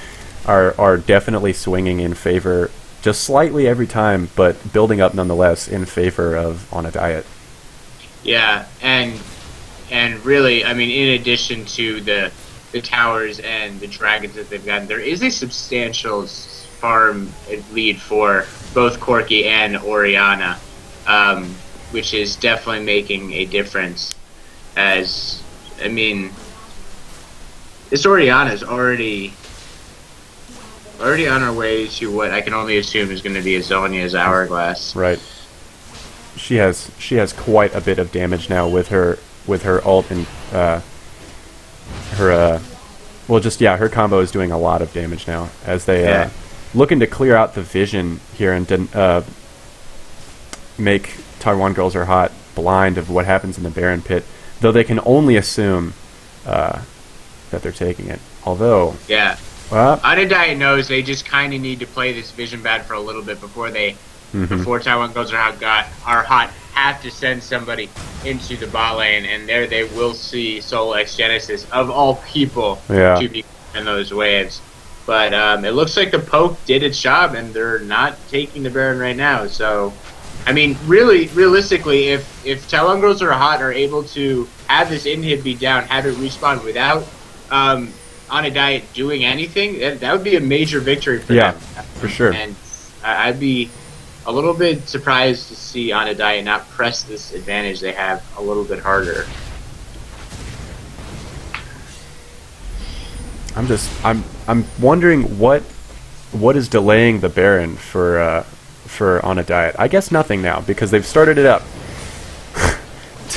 are definitely swinging in favor, just slightly every time, but building up nonetheless in favor of On a Diet. Yeah, and really, I mean, in addition to the towers and the dragons that they've gotten, there is a substantial farm lead for both Corki and Orianna, which is definitely making a difference. As, I mean, this Orianna is already on her way to what I can only assume is going to be a Zhonya's Hourglass. Right. She has quite a bit of damage now with her ult and her combo is doing a lot of damage now as they looking to clear out the vision here and make Taiwan Girls Are Hot blind of what happens in the Baron pit, though they can only assume that they're taking it. Although On a Diet knows they just kind of need to play this vision bad for a little bit before before Taiwan Girls Are Hot have to send somebody into the bot lane, and there they will see Soul X Genesis of all people to be in those waves. But it looks like the poke did its job, and they're not taking the Baron right now. So, I mean, realistically, if Taiwan Girls Are Hot are able to have this inhib be down, have it respawn without On a Diet doing anything, that would be a major victory for them. Yeah, for sure. And I'd be a little bit surprised to see On a Diet not press this advantage they have a little bit harder. I'm wondering what is delaying the Baron for On a Diet. I guess nothing now because they've started it up.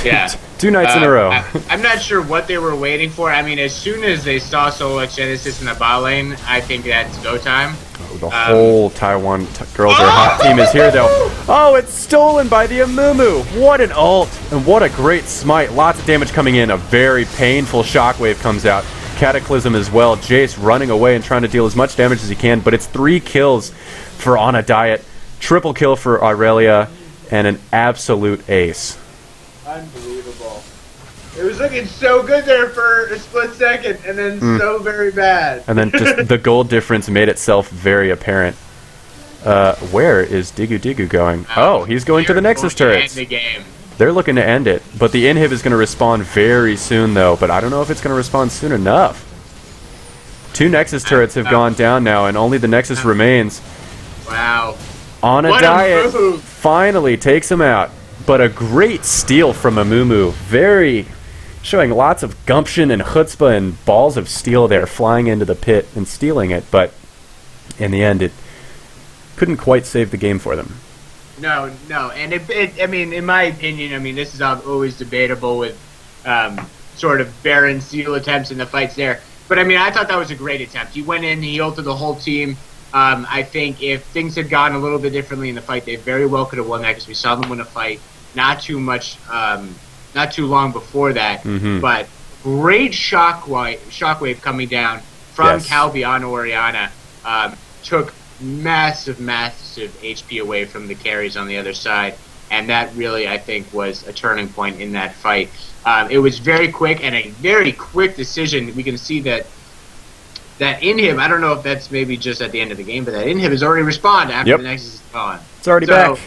Yeah. 2 nights in a row. I'm not sure what they were waiting for. I mean, as soon as they saw Soul X Genesis in the bot lane, I think that's go time. The whole Taiwan Girls Are Hot team is here, though. Oh, it's stolen by the Amumu. What an ult, and what a great smite. Lots of damage coming in. A very painful shockwave comes out. Cataclysm as well. Jace running away and trying to deal as much damage as he can, but it's 3 kills for On a Diet. Triple kill for Aurelia, and an absolute ace. Unbelievable. It was looking so good there for a split second, and then so very bad. And then just the goal difference made itself very apparent. Where is Digu Digu going? Oh, he's going to the Nexus turrets. The game. They're looking to end it, but the inhib is going to respawn very soon, though. But I don't know if it's going to respawn soon enough. 2 Nexus turrets have gone down now, and only the Nexus remains. Wow. On a diet, finally takes him out. But a great steal from Amumu. Showing lots of gumption and chutzpah and balls of steel there, flying into the pit and stealing it. But in the end, it couldn't quite save the game for them. No, and I mean, in my opinion, I mean, this is always debatable with sort of barren steal attempts in the fights there. But I mean, I thought that was a great attempt. He went in, he ulted the whole team. I think if things had gone a little bit differently in the fight, they very well could have won that because we saw them win a fight not too long before that. But great shockwave coming down from Calvi on Oriana. Took massive HP away from the carries on the other side, and that really, I think, was a turning point in that fight. It was very quick and a very quick decision. We can see that inhib, I don't know if that's maybe just at the end of the game, but that inhib has already respawned after the Nexus is gone. It's already back.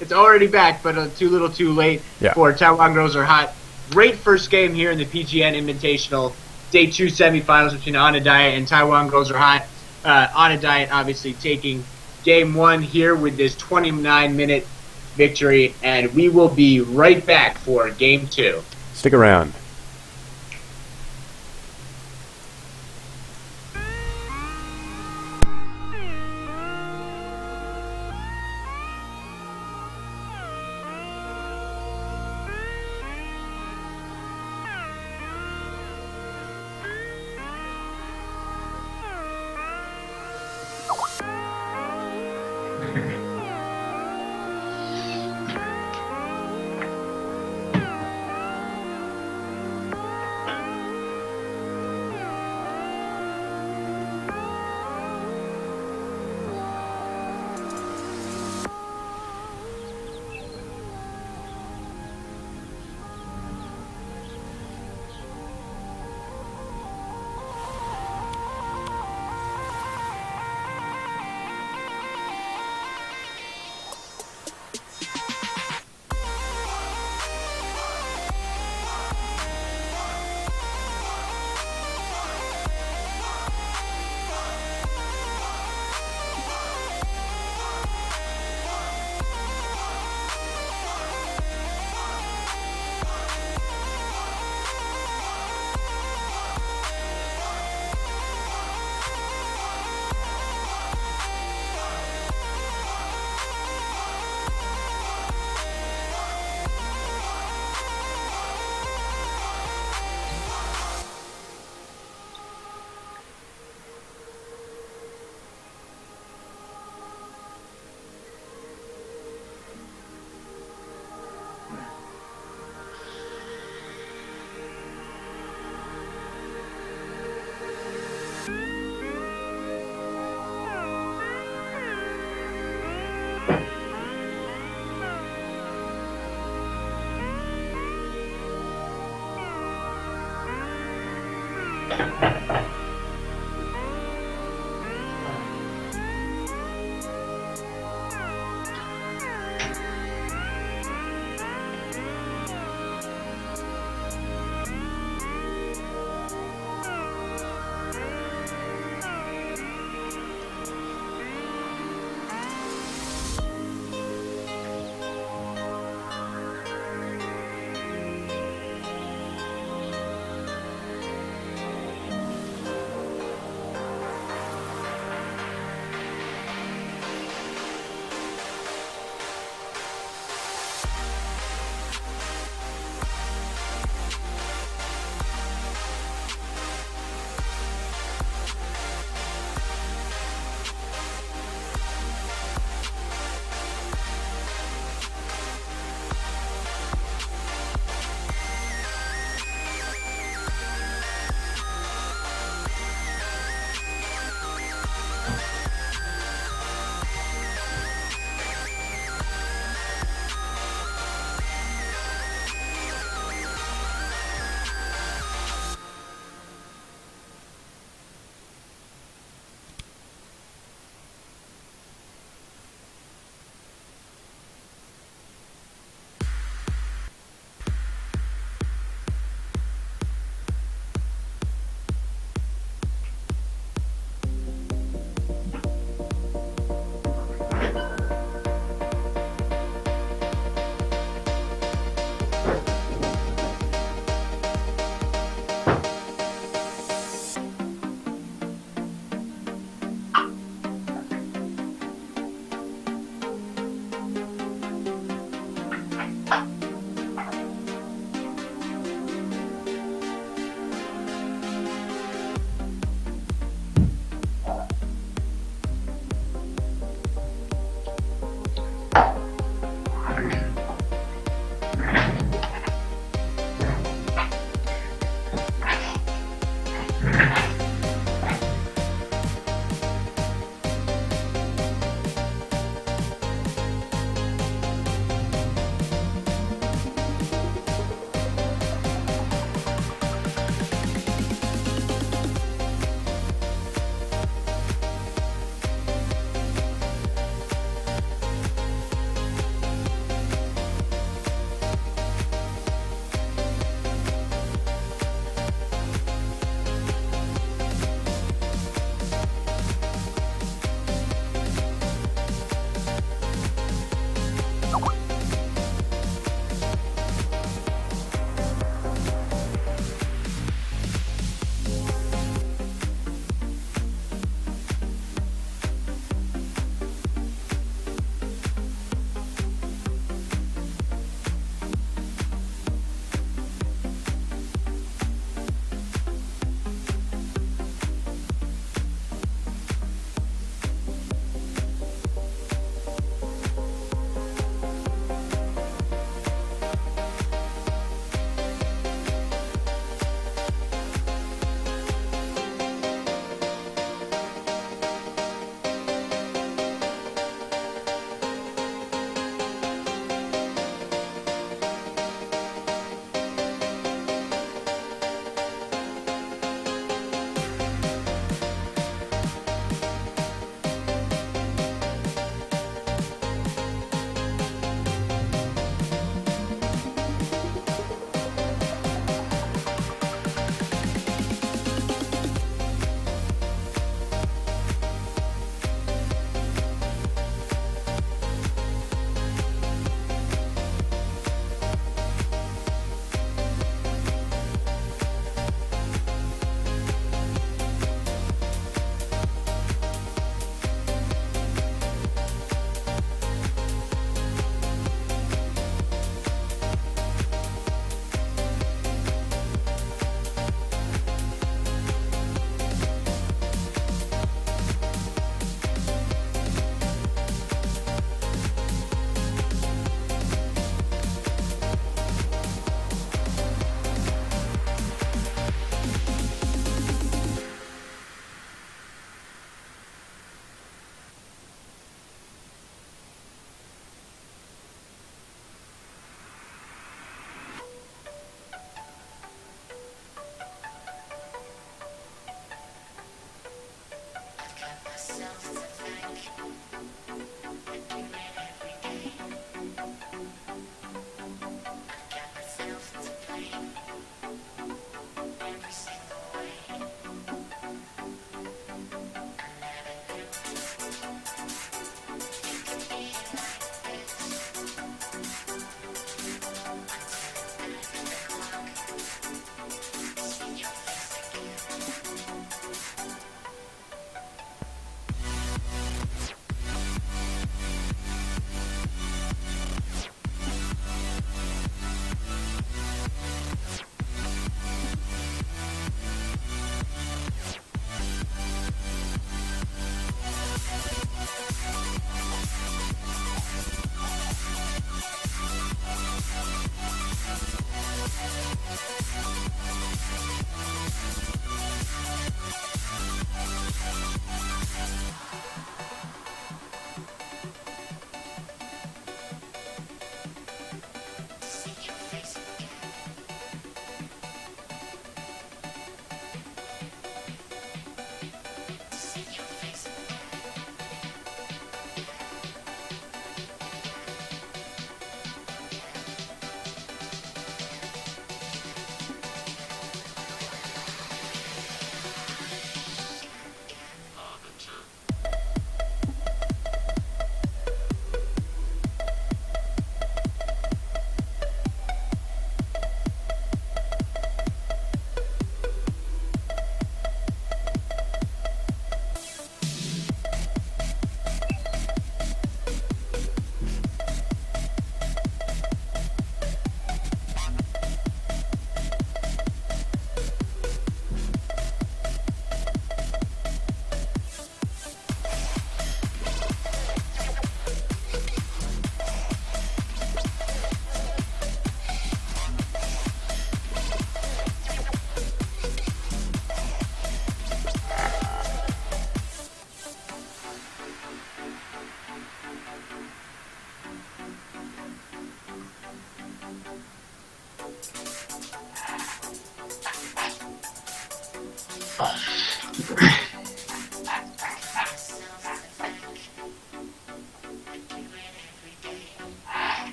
It's already back, but too little too late for Taiwan Girls Are Hot. Great first game here in the PGN Invitational Day 2 semifinals between On a Diet and Taiwan Girls Are Hot. On a Diet obviously taking Game 1 here with this 29-minute victory, and we will be right back for Game 2. Stick around.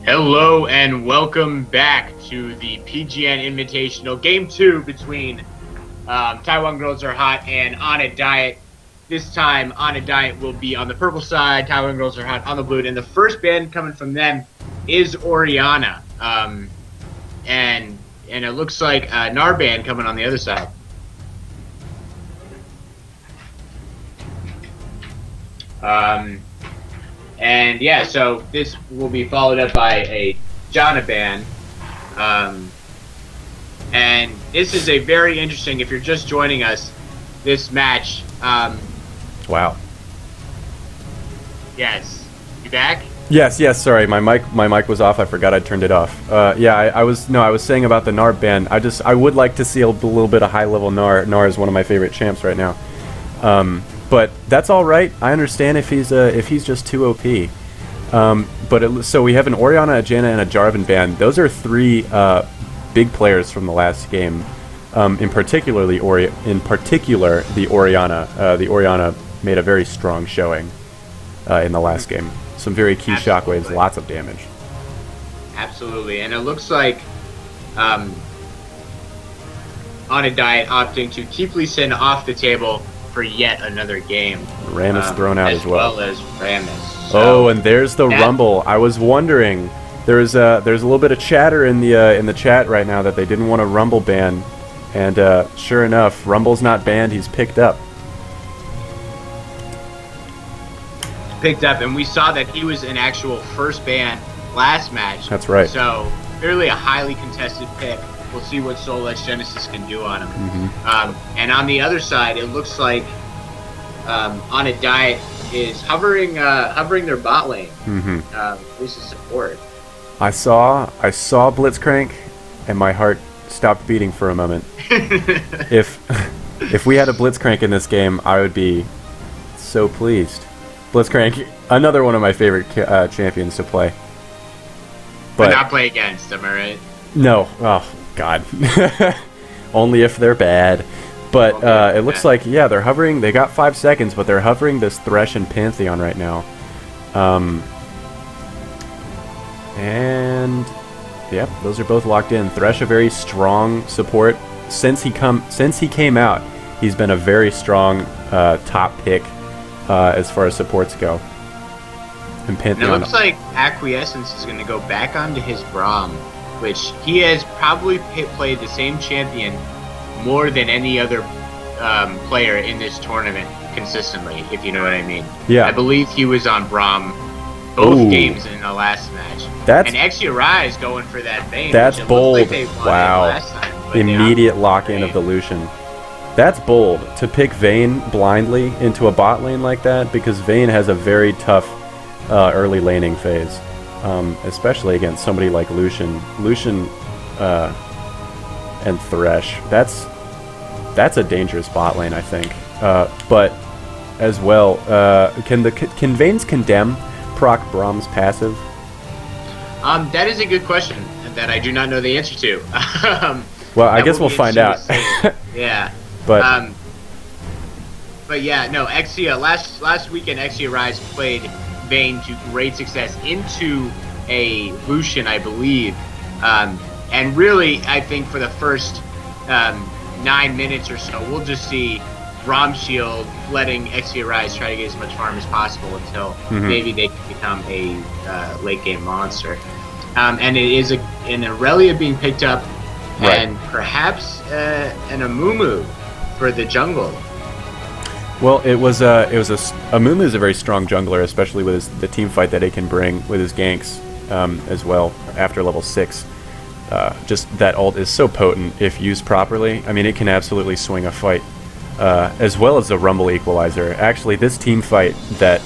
Hello and welcome back to the PGN Invitational Game 2 between Taiwan Girls Are Hot and On a Diet. This time, On a Diet will be on the purple side, Taiwan Girls Are Hot on the blue, and the first band coming from them is Oriana. And it looks like a NAR band coming on the other side. And yeah, so this will be followed up by a Jana band. And this is a very interesting, if you're just joining us, this match. Wow. Yes. You back? Yes. Sorry, my mic was off. I forgot I turned it off. I was saying about the NAR band. I would like to see a little bit of high level NAR. NAR is one of my favorite champs right now. But that's all right. I understand if he's just too OP. So we have an Oriana, a Jana, and a Jarvan band. Those are three big players from the last game. In particular, the Oriana. The Oriana made a very strong showing in the last game. Some very key shockwaves, lots of damage. Absolutely, and it looks like On a Diet opting to keep Lee Sin off the table for yet another game. Ram is thrown out as well. As Ramus. So and there's the Rumble. I was wondering. There's a little bit of chatter in the chat right now that they didn't want a Rumble ban, and sure enough, Rumble's not banned. He's picked up. And we saw that he was an actual first ban last match. That's right. So clearly a highly contested pick. We'll see what Soul Edge Genesis can do on him. Mm-hmm. And on the other side, it looks like On a Diet is hovering their bot lane. Mm-hmm. At least as support. I saw Blitzcrank, and my heart stopped beating for a moment. If we had a Blitzcrank in this game, I would be so pleased. Blitzcrank, another one of my favorite champions to play. But not play against, am I right? No. Oh, God. Only if they're bad. But it looks like, they're hovering. They got 5 seconds, but they're hovering this Thresh and Pantheon right now. And yep, those are both locked in. Thresh, a very strong support. Since he came out, he's been a very strong top pick as far as supports go. And Pantheon. And it looks like Acquiescence is going to go back onto his Braum, which he has probably played the same champion more than any other player in this tournament consistently, if you know what I mean. Yeah. I believe he was on Braum both games in the last match. And Exia Rise going for that Vayne. That's bold. Like they won last time, immediate lock-in of the Lucian. That's bold to pick Vayne blindly into a bot lane like that, because Vayne has a very tough early laning phase, especially against somebody like Lucian. Lucian and Thresh. That's a dangerous bot lane, I think. But as well, can Vayne's Condemn proc Braum's passive? That is a good question that I do not know the answer to. Well, I guess we'll find out. Yeah. But yeah, no, Exia last weekend Exia Rise played Vayne to great success into a Lucian, I believe. And really, I think for the first 9 minutes or so, we'll just see Braum Shield letting Exia Rise try to get as much farm as possible until maybe they can become a late game monster. And it is an Aurelia being picked up, and perhaps an Amumu for the jungle. Well, Amumu is a very strong jungler, especially with the team fight that he can bring with his ganks as well after level 6. Just that ult is so potent if used properly. I mean, it can absolutely swing a fight, as well as the Rumble Equalizer. Actually, this team fight that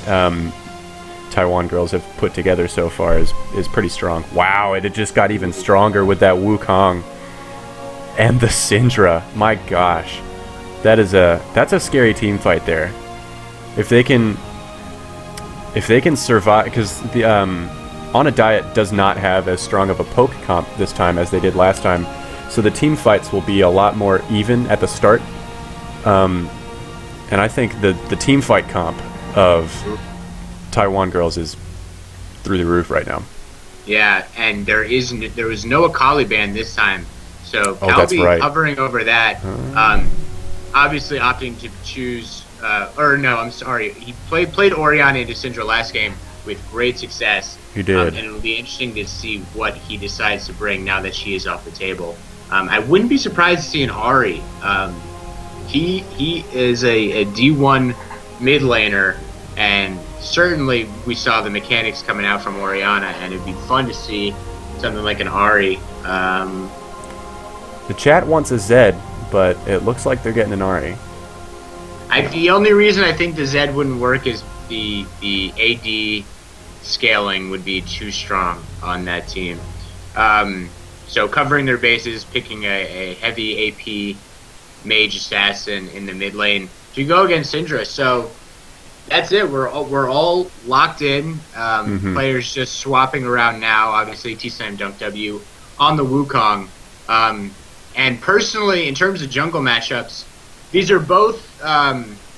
Taiwan girls have put together so far is pretty strong. Wow, it just got even stronger with that Wukong and the Syndra. My gosh. That's a scary team fight there. If they can survive, because the On a Diet does not have as strong of a poke comp this time as they did last time, so the team fights will be a lot more even at the start. And I think the team fight comp of Taiwan girls is through the roof right now. Yeah, and there was no Akali ban this time, so that's right. hovering over that. Obviously opting to choose, he played Orianna into Syndra last game with great success. He did. And it'll be interesting to see what he decides to bring now that she is off the table. I wouldn't be surprised to see an Ahri. He is a D1 mid laner, and certainly we saw the mechanics coming out from Orianna, and it'd be fun to see something like an Ahri. The chat wants a Zed, but it looks like they're getting an Ahri. The only reason I think the Zed wouldn't work is the AD scaling would be too strong on that team. So covering their bases, picking a heavy AP mage assassin in the mid lane to go against Syndra. So that's it. We're all locked in. Players just swapping around now. Obviously, T-Slam Dunk W on the Wukong. And personally, in terms of jungle matchups, these are both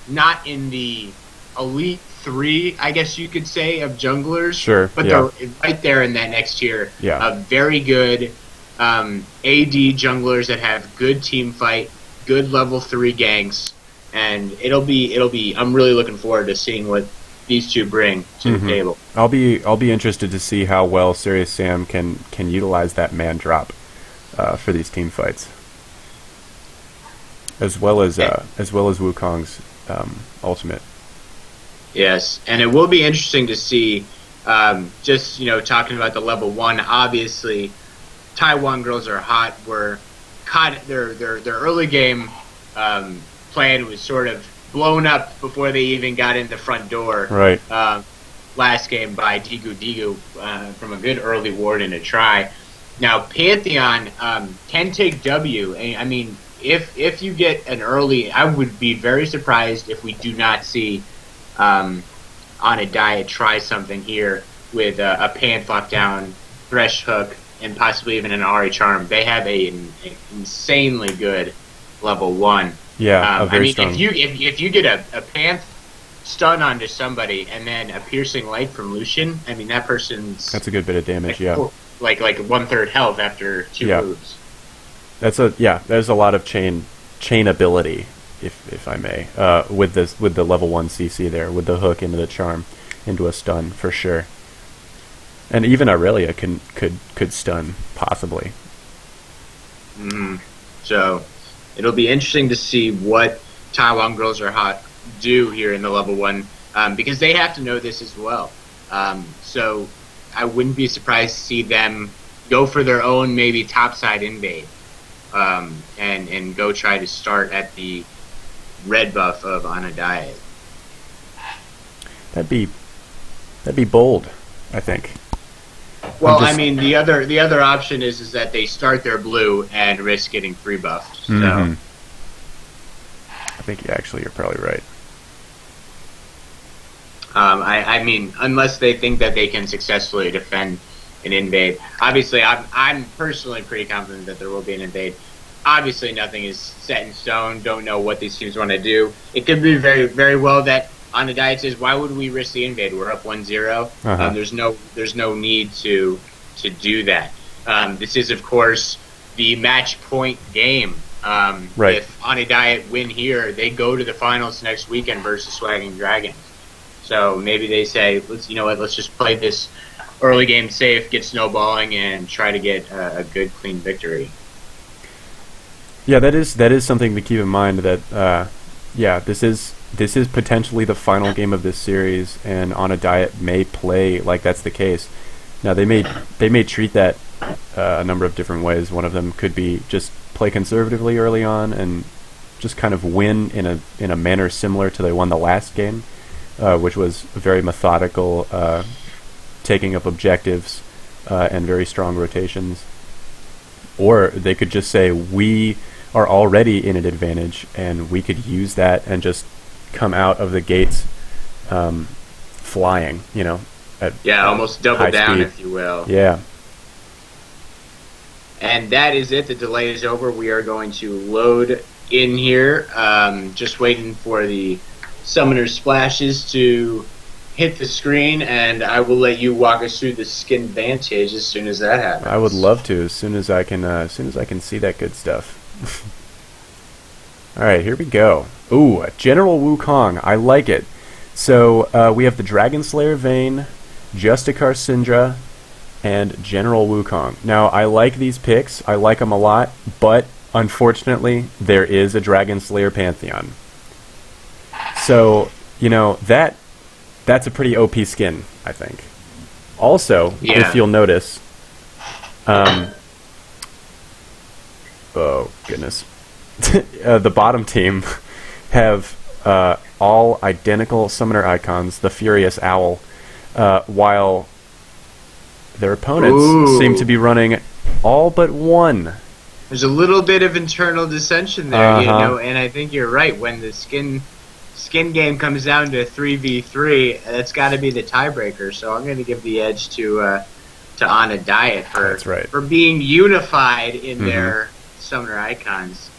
not in the elite 3, I guess you could say, of junglers. Sure. But they're right there in that next tier of very good AD junglers that have good team fight, good level 3 ganks, and it'll be. I'm really looking forward to seeing what these two bring to the table. I'll be interested to see how well Serious Sam can utilize that man drop for these team fights, as well as Wukong's ultimate. Yes, and it will be interesting to see. Just talking about the level 1, obviously, Taiwan girls are hot. We're caught. Their early game plan was sort of blown up before they even got in the front door. Right. Last game by Digu from a good early ward and a try. Now Pantheon can take W. I mean, if you get an early, I would be very surprised if we do not see On a Diet try something here with a Panth lockdown, Thresh Hook, and possibly even an Ahri Charm. They have an insanely good level 1. Yeah, strong. If you get a Panth stun onto somebody and then a piercing light from Lucian, I mean that's a good bit of damage. Like 1/3 health after 2 moves. There's a lot of chain ability, if I may, with the level 1 CC there, with the hook into the charm, into a stun for sure. And even Aurelia could stun possibly. So it'll be interesting to see what Taiwan girls are hot do here in the level 1, because they have to know this as well. So I wouldn't be surprised to see them go for their own maybe topside invade, and go try to start at the red buff of On a Diet. That'd be bold, I think. Well, I mean, the other option is that they start their blue and risk getting free buffed. So I think you're probably right. I mean, unless they think that they can successfully defend an invade. Obviously, I'm personally pretty confident that there will be an invade. Obviously, nothing is set in stone. Don't know what these teams want to do. It could be very, very well that On a Diet says, why would we risk the invade? We're up 1-0. There's no need to do that. This is, of course, the match point game. Right. If On a Diet win here, they go to the finals next weekend versus Swagging Dragons. So maybe they say, let's just play this early game safe, get snowballing, and try to get a good, clean victory. Yeah, that is something to keep in mind, that Yeah, this is potentially the final game of this series, and On a Diet may play like that's the case. Now they may treat that a number of different ways. One of them could be just play conservatively early on and just kind of win in a manner similar to they won the last game, which was very methodical, taking up objectives and very strong rotations. Or they could just say, we are already in an advantage and we could use that and just come out of the gates flying, almost double down, speed. if you will. Yeah. And that is it. The delay is over. We are going to load in here. Just waiting for the summoner splashes to hit the screen, and I will let you walk us through the skin vantage as soon as that happens. I would love to, as soon as I can see that good stuff. All right, here we go. Ooh, General Wukong. I like it. So we have the Dragon Slayer Vayne, Justicar Syndra, and General Wukong. Now, I like these picks. I like them a lot, but unfortunately, there is a Dragon Slayer Pantheon. So, that's a pretty OP skin, I think. Also, if you'll notice, oh goodness, the bottom team have all identical summoner icons, the Furious Owl, while their opponents seem to be running all but one. There's a little bit of internal dissension there, and I think you're right. When the skin game comes down to 3v3, that's got to be the tiebreaker. So I'm going to give the edge to On a Diet for being unified in their summoner icons.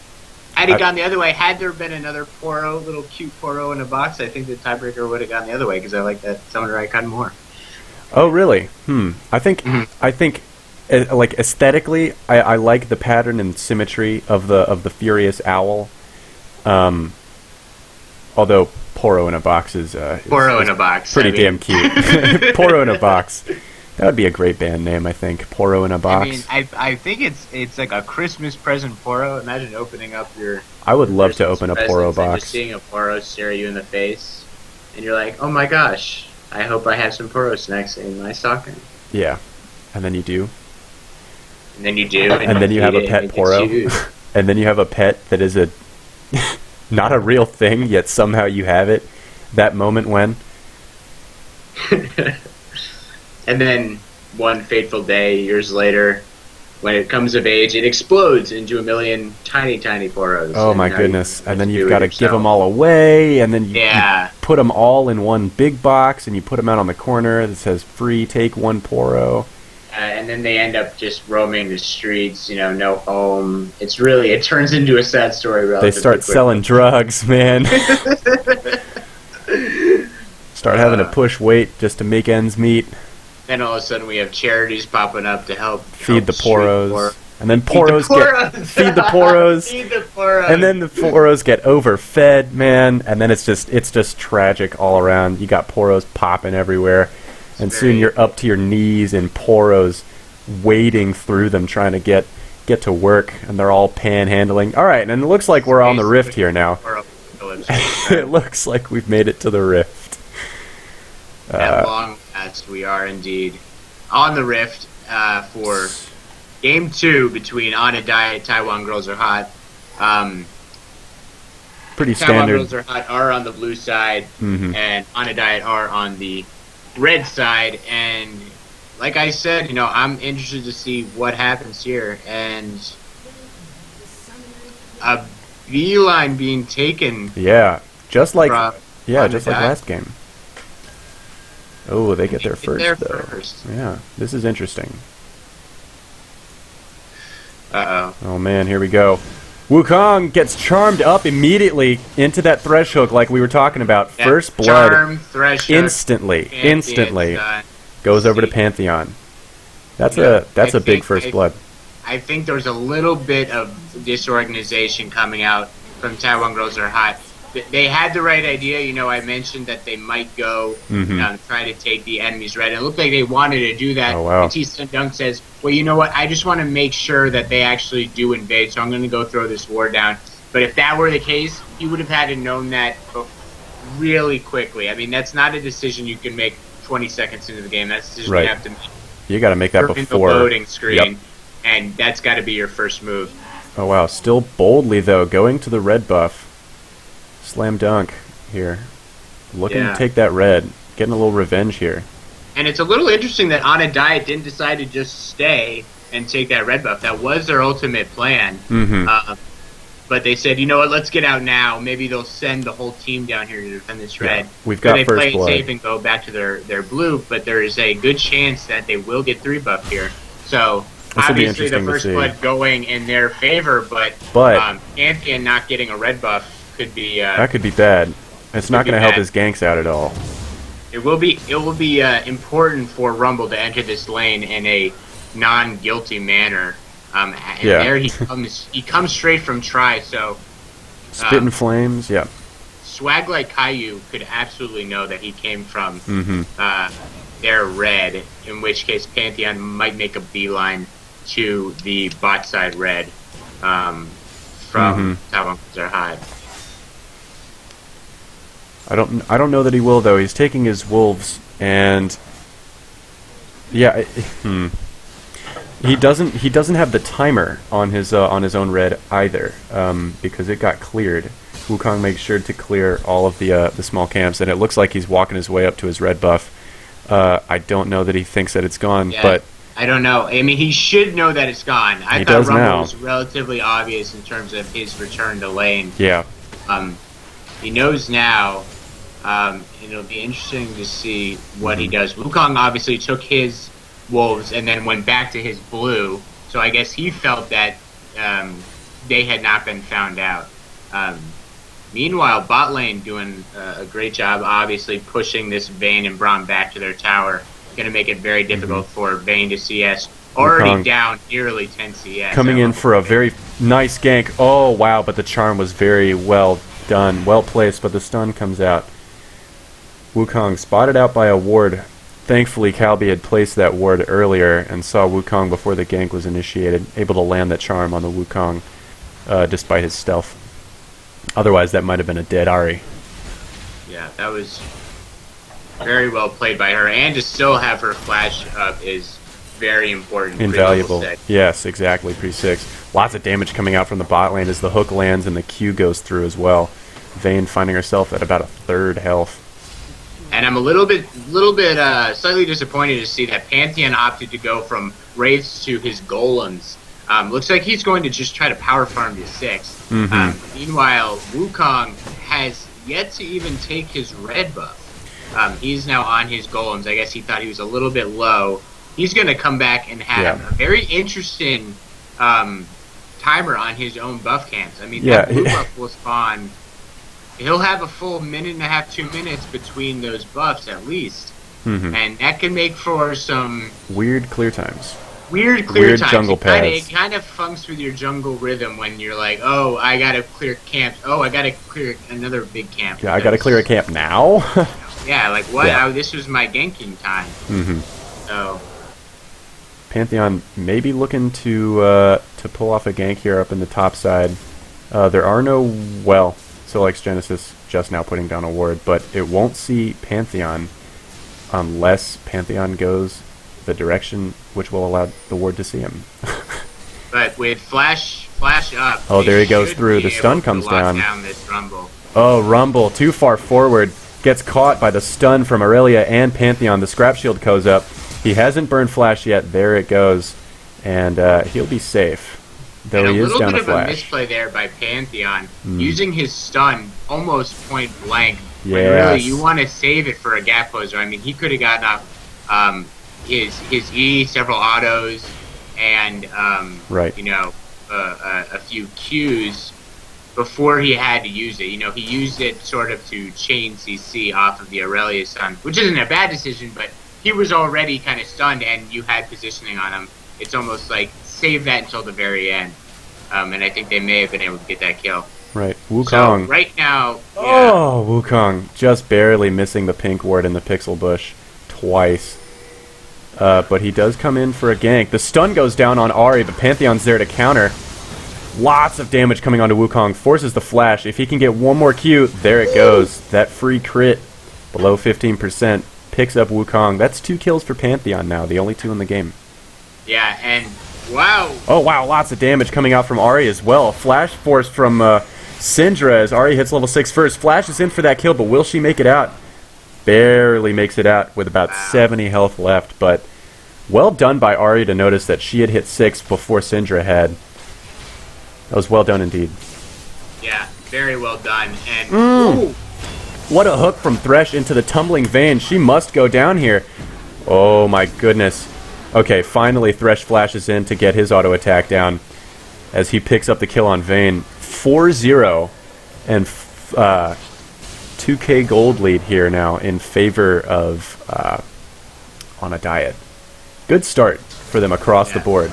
Had it gone the other way, had there been another little cute Poro in a box, I think the tiebreaker would have gone the other way because I like that summoner icon more. Oh, really? I think like aesthetically, I like the pattern and symmetry of the Furious Owl. Although Poro in a box is Poro in a box, pretty damn cute. Poro in a box. That would be a great band name, I think. Poro in a box. I think it's like a Christmas present Poro. Imagine opening up your. I would love to open a Poro box. And just seeing a Poro stare you in the face, and you're like, oh my gosh, I hope I have some Poro snacks in my stocking. Yeah, and then you do. And then you do. And then you have a pet Poro. And then you have a pet that is a not a real thing, yet somehow you have it. That moment when. And then one fateful day, years later, when it comes of age, it explodes into a million tiny, tiny Poros. Oh my goodness. And then you've got to give them all away, and then you put them all in one big box, and you put them out on the corner that says free, take one Poro. And then they end up just roaming the streets, no home. It turns into a sad story relatively They start selling drugs, man. Start having to push weight just to make ends meet. Then all of a sudden we have charities popping up to help feed the Poros. And then Poros feed the Poros. Feed the Poros. And then the Poros get overfed, man. And then it's just tragic all around. You got Poros popping everywhere. And soon you're up to your knees in Poros, wading through them, trying to get to work, and they're all panhandling. All right, and it looks like we're on the rift here now. It looks like we've made it to the rift. At long last, we are indeed on the rift for Game 2 between On a Diet, Taiwan Girls Are Hot. Pretty Taiwan standard. Girls Are Hot are on the blue side, and On a Diet are on the red side. And like I said, I'm interested to see what happens here. And a beeline being taken. Yeah, just like last game. Oh, they get there first, though. Yeah, this is interesting. Uh-oh. Oh, man, here we go. Wukong gets charmed up immediately into that thresh hook like we were talking about. Yeah, first blood. Charm, thresh instantly. Goes over to Pantheon. That's a big first blood. I think there's a little bit of disorganization coming out from Taiwan Girls Are Hot. They had the right idea. I mentioned that they might go try to take the enemy's red. And it looked like they wanted to do that. Oh, wow. And T-Stun Dunk says, well, you know what? I just want to make sure that they actually do invade, so I'm going to go throw this war down. But if that were the case, he would have had to known that really quickly. I mean, that's not a decision you can make 20 seconds into the game. That's a decision you have to make. You got to make that before the loading screen, and that's got to be your first move. Oh wow! Still boldly though, going to the red buff. Slam dunk here, looking to take that red, getting a little revenge here. And it's a little interesting that On a Diet didn't decide to just stay and take that red buff. That was their ultimate plan. But they said, you know what, let's get out now. Maybe they'll send the whole team down here to defend this red. We've got so first they play blood. it safe and go back to their blue, but there is a good chance that they will get 3 buff here. So obviously the first blood going in their favor, but Pantheon not getting a red buff could be... that could be bad. It's not going to help his ganks out at all. It will be important for Rumble to enter this lane in a non-guilty manner. And there he comes straight from try, so... Spitting flames, Swag like Caillou could absolutely know that he came from their red, in which case Pantheon might make a beeline to the bot side red from Talon's Hide. I don't know that he will though. He's taking his wolves, and he doesn't have the timer on his own red either, because it got cleared. Wukong makes sure to clear all of the small camps, and it looks like he's walking his way up to his red buff. I don't know that he thinks that it's gone, but I don't know. I mean, he should know that it's gone. I thought Rumble was relatively obvious in terms of his return to lane. Yeah. He knows now. It'll be interesting to see what he does. Wukong obviously took his wolves and then went back to his blue, so I guess he felt that they had not been found out. Meanwhile, bot lane doing a great job, obviously pushing this Vayne and Braum back to their tower. Going to make it very difficult for Vayne to CS. Already Wukong down nearly 10 CS. Coming in for a very nice gank. Oh, wow, but the charm was very well done. Well placed, but the stun comes out. Wukong spotted out by a ward. Thankfully, Calby had placed that ward earlier and saw Wukong before the gank was initiated, able to land the charm on the Wukong despite his stealth. Otherwise, that might have been a dead Ahri. Yeah, that was very well played by her, and to still have her flash up is very important. Invaluable. Yes, exactly, pre-6. Lots of damage coming out from the bot lane as the hook lands and the Q goes through as well. Vayne finding herself at about a third health. And I'm a little bit slightly disappointed to see that Pantheon opted to go from Wraiths to his Golems. Looks like he's going to just try to power farm to 6. Meanwhile, Wukong has yet to even take his red buff. He's now on his Golems. I guess he thought he was a little bit low. He's going to come back and have a very interesting timer on his own buff camps. I mean, that blue buff will spawn... He'll have a full minute and a half, 2 minutes between those buffs at least. And that can make for some... Weird clear times. Weird clear times. Jungle paths. It kind of funks with your jungle rhythm when you're like, oh, I gotta clear camps. Oh, I gotta clear another big camp. Yeah, I gotta clear a camp now? Yeah, like what? Yeah. This was my ganking time. So... Pantheon maybe looking to pull off a gank here up in the top side. There are no... Well... Solex Genesis just now putting down a ward, but it won't see Pantheon unless Pantheon goes the direction which will allow the ward to see him. But with flash up... Oh, there he goes through. The stun comes down. This Rumble. Oh, Rumble, too far forward. Gets caught by the stun from Aurelia and Pantheon. The scrap shield goes up. He hasn't burned flash yet. There it goes. And he'll be safe. Though he is down a flash. A little bit of a misplay there by Pantheon, using his stun almost point blank. When really you want to save it for a gap closer. I mean, he could have gotten up his E, several autos, and right. You know, a few Qs before he had to use it. You know, he used it sort of to chain CC off of the Aurelia stun, which isn't a bad decision, but he was already kind of stunned, and you had positioning on him. It's almost like save that until the very end. And I think they may have been able to get that kill. Right. Wukong. So right now... Oh, Wukong. Just barely missing the pink ward in the pixel bush twice. But he does come in for a gank. The stun goes down on Ahri, but Pantheon's there to counter. Lots of damage coming onto Wukong. Forces the flash. If he can get one more Q, there it goes. That free crit below 15% picks up Wukong. That's 2 kills for Pantheon now, the only 2 in the game. Yeah, and wow. Oh, wow, lots of damage coming out from Ahri as well. Flash force from Syndra as Ahri hits level 6 first. Flash is in for that kill, but will she make it out? Barely makes it out with about 70 health left, but well done by Ahri to notice that she had hit 6 before Syndra had. That was well done indeed. Yeah, very well done. And what a hook from Thresh into the tumbling Vayne. She must go down here. Oh my goodness. Okay, finally Thresh flashes in to get his auto attack down as he picks up the kill on Vayne. 4-0 and 2k gold lead here now in favor of On a Diet. Good start for them across the board.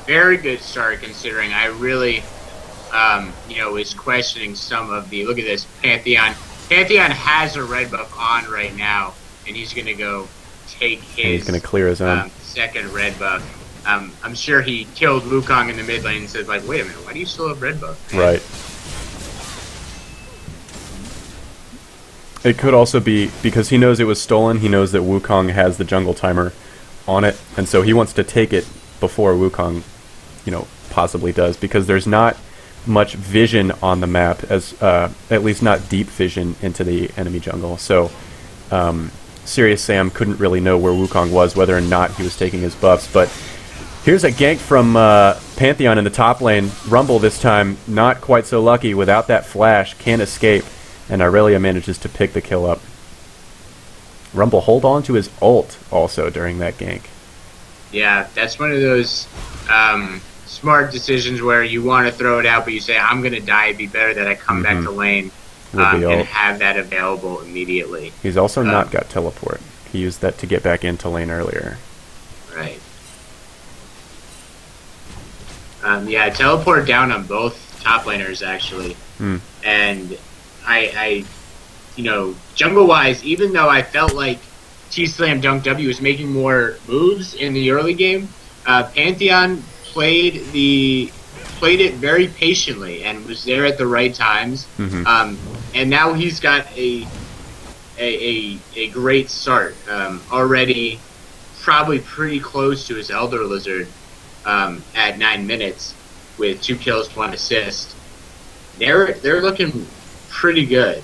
Very good start considering I really, was questioning some of the... Look at this, Pantheon. Pantheon has a red buff on right now, and he's going to go take his... And he's going to clear his own. Second red buff. I'm sure he killed Wukong in the mid lane and said, like, wait a minute, why do you still have red buff? Man? Right. It could also be because he knows it was stolen. He knows that Wukong has the jungle timer on it, and so he wants to take it before Wukong, possibly does, because there's not much vision on the map, as at least not deep vision into the enemy jungle. So Serious Sam couldn't really know where Wukong was, whether or not he was taking his buffs. But here's a gank from Pantheon in the top lane. Rumble this time not quite so lucky without that flash, can't escape, and Irelia manages to pick the kill up. Rumble hold on to his ult also during that gank. Yeah, that's one of those smart decisions where you want to throw it out, but you say, I'm going to die. It'd be better that I come back to lane and have that available immediately. He's also not got teleport. He used that to get back into lane earlier. Right. Yeah, teleport down on both top laners, actually. And I jungle-wise, even though I felt like T-Slam Dunk W was making more moves in the early game, Pantheon played it very patiently and was there at the right times. And now he's got a great start. Already probably pretty close to his Elder Lizard at 9 minutes with 2 kills, 1 assist. They're looking pretty good.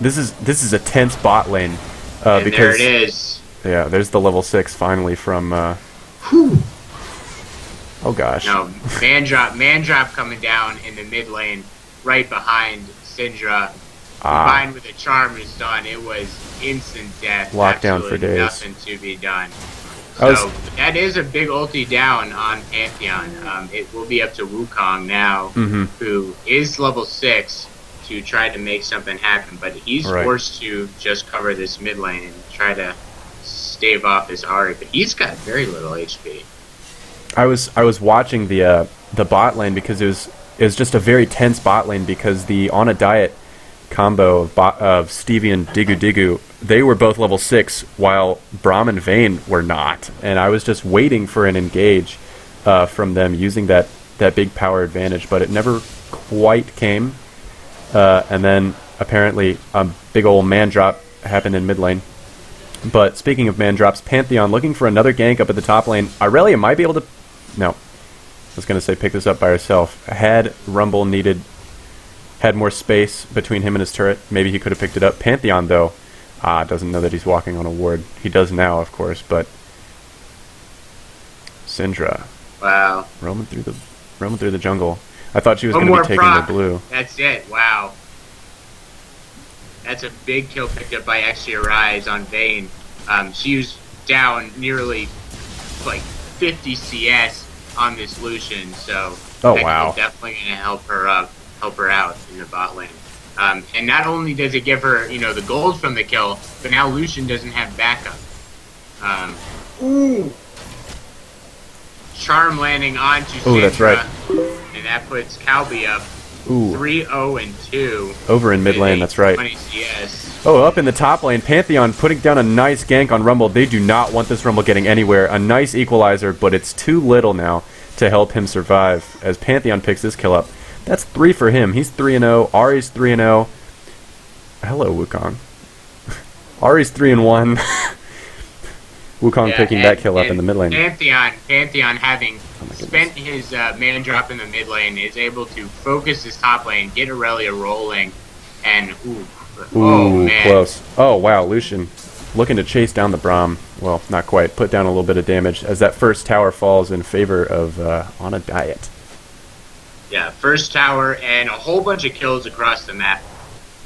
This is a tense bot lane. And because, there it is. Yeah, there's the level 6 finally from... Oh gosh. No, man drop coming down in the mid lane, right behind Syndra. Combined with a charm is done. It was instant death. Lockdown for days. Nothing to be done. So that is a big ulti down on Pantheon. It will be up to Wukong now, who is level 6, to try to make something happen. But he's forced to just cover this mid lane and try to stave off his Ahri. But he's got very little HP. I was watching the bot lane because it was just a very tense bot lane because the On a Diet combo of Stevie and Digu Digu, they were both level 6 while Braum and Vayne were not, and I was just waiting for an engage from them using that big power advantage, but it never quite came. And then apparently a big old man drop happened in mid lane. But speaking of man drops, Pantheon looking for another gank up at the top lane. Irelia might be able to... No. I was going to say pick this up by herself. Had Rumble had more space between him and his turret, maybe he could have picked it up. Pantheon, though, doesn't know that he's walking on a ward. He does now, of course, but... Syndra. Wow. Roaming through the jungle. I thought she was going to be taking the blue. That's it. Wow. That's a big kill picked up by Exia Rise on Vayne. She was down nearly 50 CS on this Lucian, so definitely going to help her out in the bot lane. And not only does it give her, the gold from the kill, but now Lucian doesn't have backup. Charm landing onto Syndra. That's right. And that puts Calby up 3-0-2. Over in mid lane, that's right. 20 CS. Oh, up in the top lane, Pantheon putting down a nice gank on Rumble. They do not want this Rumble getting anywhere. A nice equalizer, but it's too little now to help him survive as Pantheon picks this kill up. That's 3 for him. He's 3-0. Ari's 3-0. Hello, Wukong. Ari's 3-1. Wukong picking that kill up in the mid lane. Pantheon having spent his man drop in the mid lane, is able to focus his top lane, get Aurelia rolling, and oh man. Close. Oh wow, Lucian looking to chase down the Braum. Well, not quite. Put down a little bit of damage as that first tower falls in favor of On a Diet. Yeah, first tower and a whole bunch of kills across the map.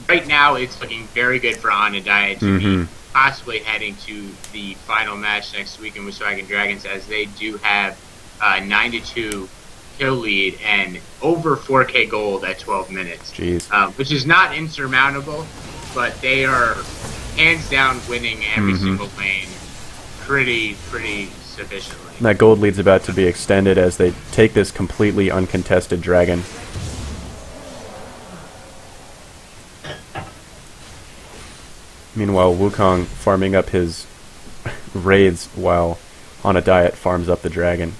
Right now, it's looking very good for On a Diet to be possibly heading to the final match next weekend with Swag and Dragons, as they do have a 9-2 kill lead and over 4K gold at 12 minutes. Jeez. Which is not insurmountable, but they are hands down winning every single lane pretty sufficiently. And that gold lead's about to be extended as they take this completely uncontested dragon. Meanwhile, Wukong farming up his raids while On a Diet farms up the dragon.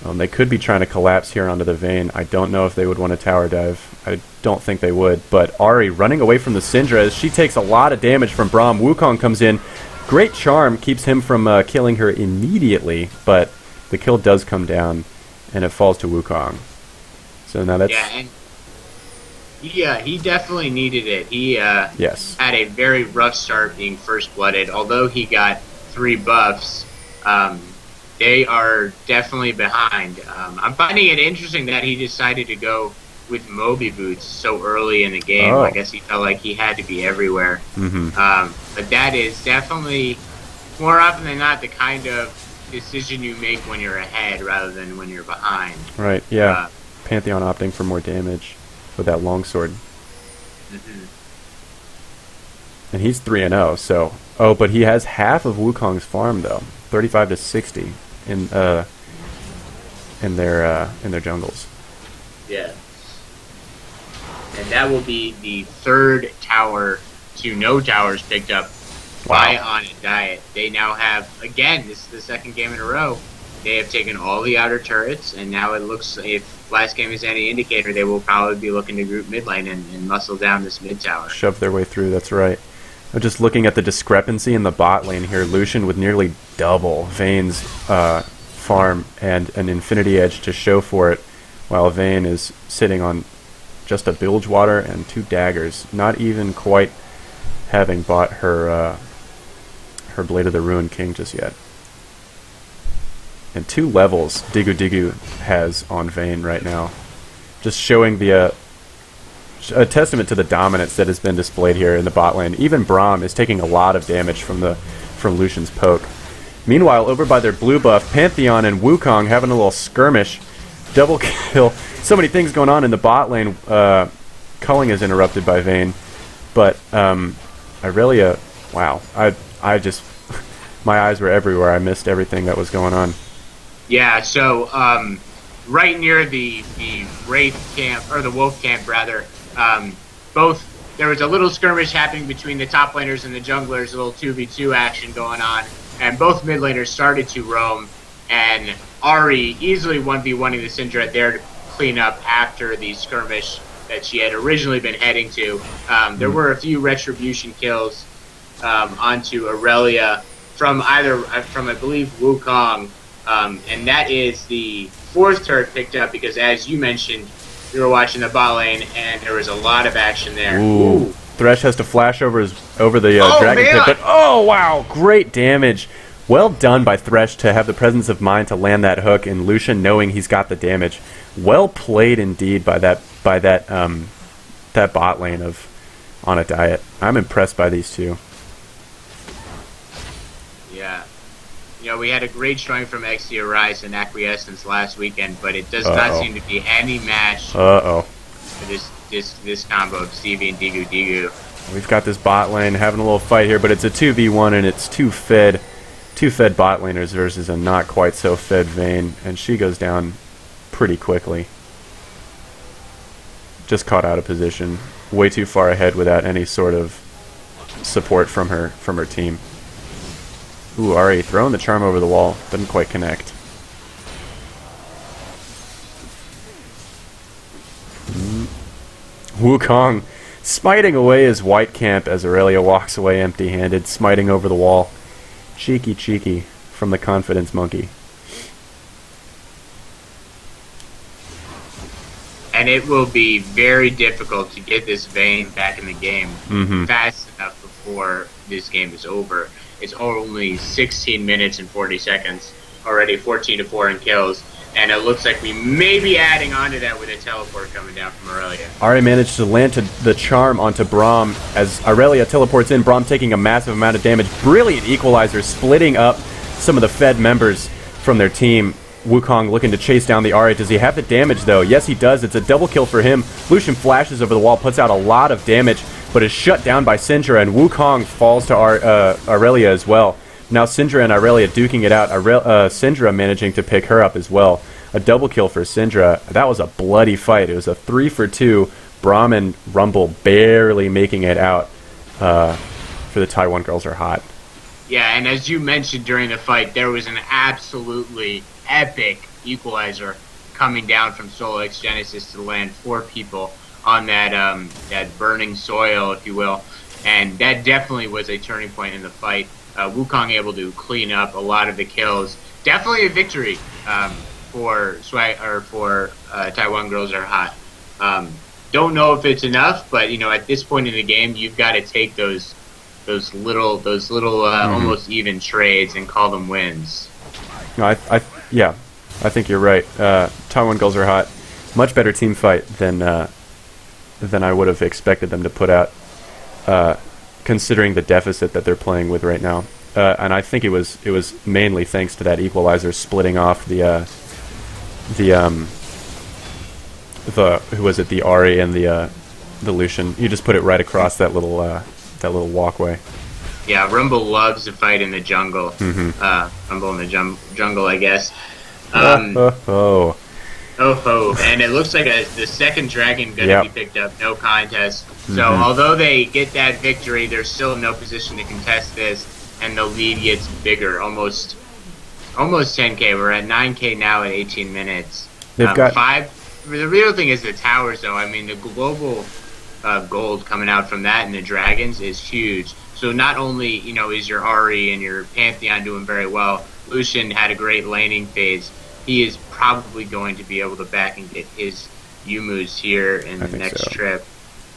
They could be trying to collapse here onto the Vayne. I don't know if they would want to tower dive. I don't think they would. But Ari running away from the Syndra as she takes a lot of damage from Braum. Wukong comes in. Great charm keeps him from killing her immediately, but the kill does come down, and it falls to Wukong. So now that's... Yeah, and he definitely needed it. He yes. had a very rough start being first blooded. Although he got 3 buffs, they are definitely behind. I'm finding it interesting that he decided to go with Moby Boots so early in the game. I guess he felt like he had to be everywhere. But that is definitely, more often than not, the kind of decision you make when you're ahead rather than when you're behind. Right, yeah. Pantheon opting for more damage with that longsword. And he's 3-0, so... Oh, but he has half of Wukong's farm, though. 35 to 60 in their jungles. Yeah. And that will be the 3rd tower to no towers picked up by On a Diet. They now have, again, this is the 2nd game in a row, they have taken all the outer turrets, and now it looks, if last game is any indicator, they will probably be looking to group mid lane and muscle down this mid tower. Shove their way through, that's right. I'm just looking at the discrepancy in the bot lane here. Lucian with nearly double Vayne's farm and an Infinity Edge to show for it, while Vayne is sitting on just a Bilgewater and 2 daggers, not even quite having bought her Blade of the Ruined King just yet. And 2 levels Digu Digu has on Vayne right now, just showing the a testament to the dominance that has been displayed here in the bot lane. Even Braum is taking a lot of damage from Lucian's poke. Meanwhile, over by their blue buff, Pantheon and Wukong having a little skirmish. Double kill. So many things going on in the bot lane. Culling is interrupted by Vayne. But Aurelia, wow. I just... my eyes were everywhere. I missed everything that was going on. Yeah, so right near the Wraith camp, or the Wolf camp rather, there was a little skirmish happening between the top laners and the junglers, a little 2v2 action going on, and both mid laners started to roam, and Ari easily 1v1ing the Syndra there to clean up after the skirmish that she had originally been heading to. There were a few retribution kills onto Aurelia from I believe Wukong, and that is the 4th turret picked up because, as you mentioned, we were watching the bot lane and there was a lot of action there. Ooh. Thresh has to flash over the dragon pit, but oh wow, great damage. Well done by Thresh to have the presence of mind to land that hook, and Lucian knowing he's got the damage. Well played indeed by that bot lane of On a Diet. I'm impressed by these two. Yeah. You know, we had a great showing from XD Rise and Acquiescence last weekend, but it does not seem to be any match for this combo of Stevie and Digu Digu. We've got this bot lane having a little fight here, but it's a 2v1 and it's two fed bot laners versus a not quite so fed Vayne, and she goes down pretty quickly. Just caught out of position, way too far ahead without any sort of support from her team. Ooh, Ari throwing the charm over the wall, doesn't quite connect. Wukong smiting away his white camp as Aurelia walks away empty-handed, smiting over the wall. Cheeky, cheeky from the confidence monkey. And it will be very difficult to get this Vayne back in the game fast enough before this game is over. It's only 16 minutes and 40 seconds. Already 14-4 in kills. And it looks like we may be adding on to that with a teleport coming down from Aurelia. Ari managed to land the charm onto Braum as Aurelia teleports in. Braum taking a massive amount of damage. Brilliant equalizer, splitting up some of the Fed members from their team. Wukong looking to chase down the Ari. Does he have the damage, though? Yes, he does. It's a double kill for him. Lucian flashes over the wall, puts out a lot of damage, but is shut down by Syndra, and Wukong falls to Aurelia as well. Now Syndra and Aurelia duking it out. Syndra managing to pick her up as well. A double kill for Syndra. That was a bloody fight. It was a 3-for-2. Braum and Rumble barely making it out for the Taiwan Girls Are Hot. Yeah, and as you mentioned during the fight, there was an absolutely epic equalizer coming down from Solix Genesis to land 4 people on that that burning soil, if you will, and that definitely was a turning point in the fight. Wukong able to clean up a lot of the kills. Definitely a victory for Taiwan Girls Are Hot. Don't know if it's enough, but at this point in the game, you've got to take those little almost even trades and call them wins. No, I think you're right. Taiwan Girls Are Hot. Much better team fight than I would have expected them to put out, considering the deficit that they're playing with right now. And I think it was mainly thanks to that equalizer splitting off the who was it, the Ari and the Lucian. You just put it right across that little walkway. Yeah, Rumble loves to fight in the jungle. Rumble in the jungle, I guess. And it looks like the second dragon going to be picked up, no contest. So although they get that victory, they're still in no position to contest this, and the lead gets bigger, almost 10K. We're at 9K now at 18 minutes. They've got 5. The real thing is the towers, though. I mean, the global gold coming out from that and the dragons is huge. So not only is your Ari and your Pantheon doing very well, Lucian had a great laning phase. He is probably going to be able to back and get his Yumu's here in the next trip.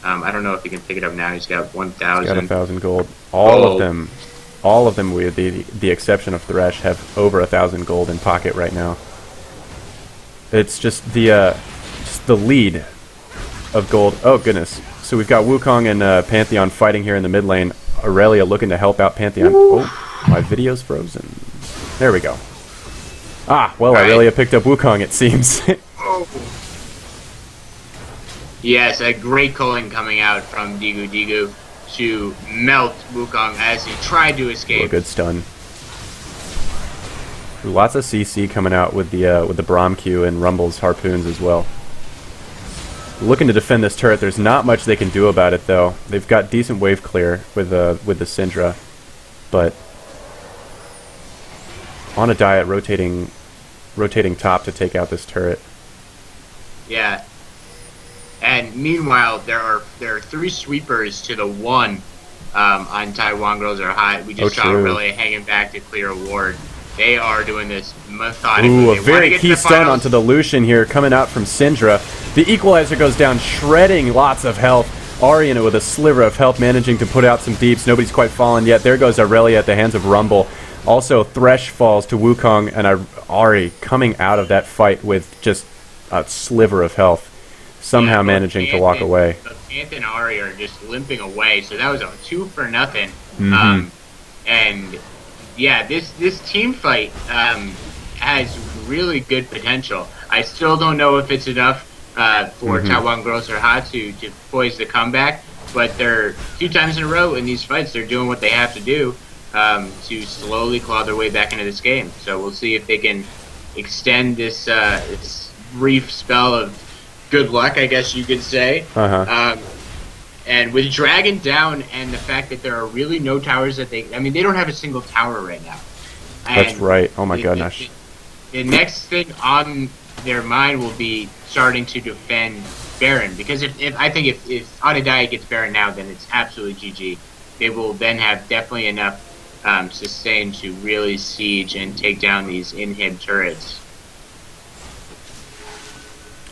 I don't know if he can pick it up now. He's got 1,000. He's got 1,000 gold. All of them, with the exception of Thresh, have over 1,000 gold in pocket right now. It's just the lead of gold. Oh goodness! So we've got Wukong and Pantheon fighting here in the mid lane. Aurelia looking to help out Pantheon. Ooh. Oh, my video's frozen. There we go. Ah, well, Aurelia picked up Wukong, it seems. Yes, a great culling coming out from Digu to melt Wukong as he tried to escape. A good stun. Lots of CC coming out with the Braum Q and Rumble's harpoons as well. Looking to defend this turret. There's not much they can do about it, though. They've got decent wave clear with the Syndra, but on a diet rotating top to take out this turret. Yeah. And meanwhile, there are 3 sweepers to the 1 on Taiwan Girls Are Hot. We just saw Aurelia hanging back to clear a ward. They are doing this methodically. Ooh, a very key stun onto the Lucian here, coming out from Syndra. The equalizer goes down, shredding lots of health. Ariana with a sliver of health, managing to put out some deeps. Nobody's quite fallen yet. There goes Aurelia at the hands of Rumble. Also, Thresh falls to Wukong, and Ari coming out of that fight with just a sliver of health. Somehow managing to walk away. Panth and Ari are just limping away, so that was a 2-for-0. And yeah, this team fight has really good potential. I still don't know if it's enough for Taiwan Girls Are Hot to poise the comeback, but they're 2 times in a row in these fights. They're doing what they have to do to slowly claw their way back into this game. So we'll see if they can extend this brief spell of good luck, I guess you could say. And with Dragon down and the fact that there are really no towers that they don't have a single tower right now. And that's right. Oh my goodness. The next thing on their mind will be starting to defend Baron, because if I think if Onidai gets Baron now, then it's absolutely GG. They will then have definitely enough sustain to really siege and take down these inhib turrets.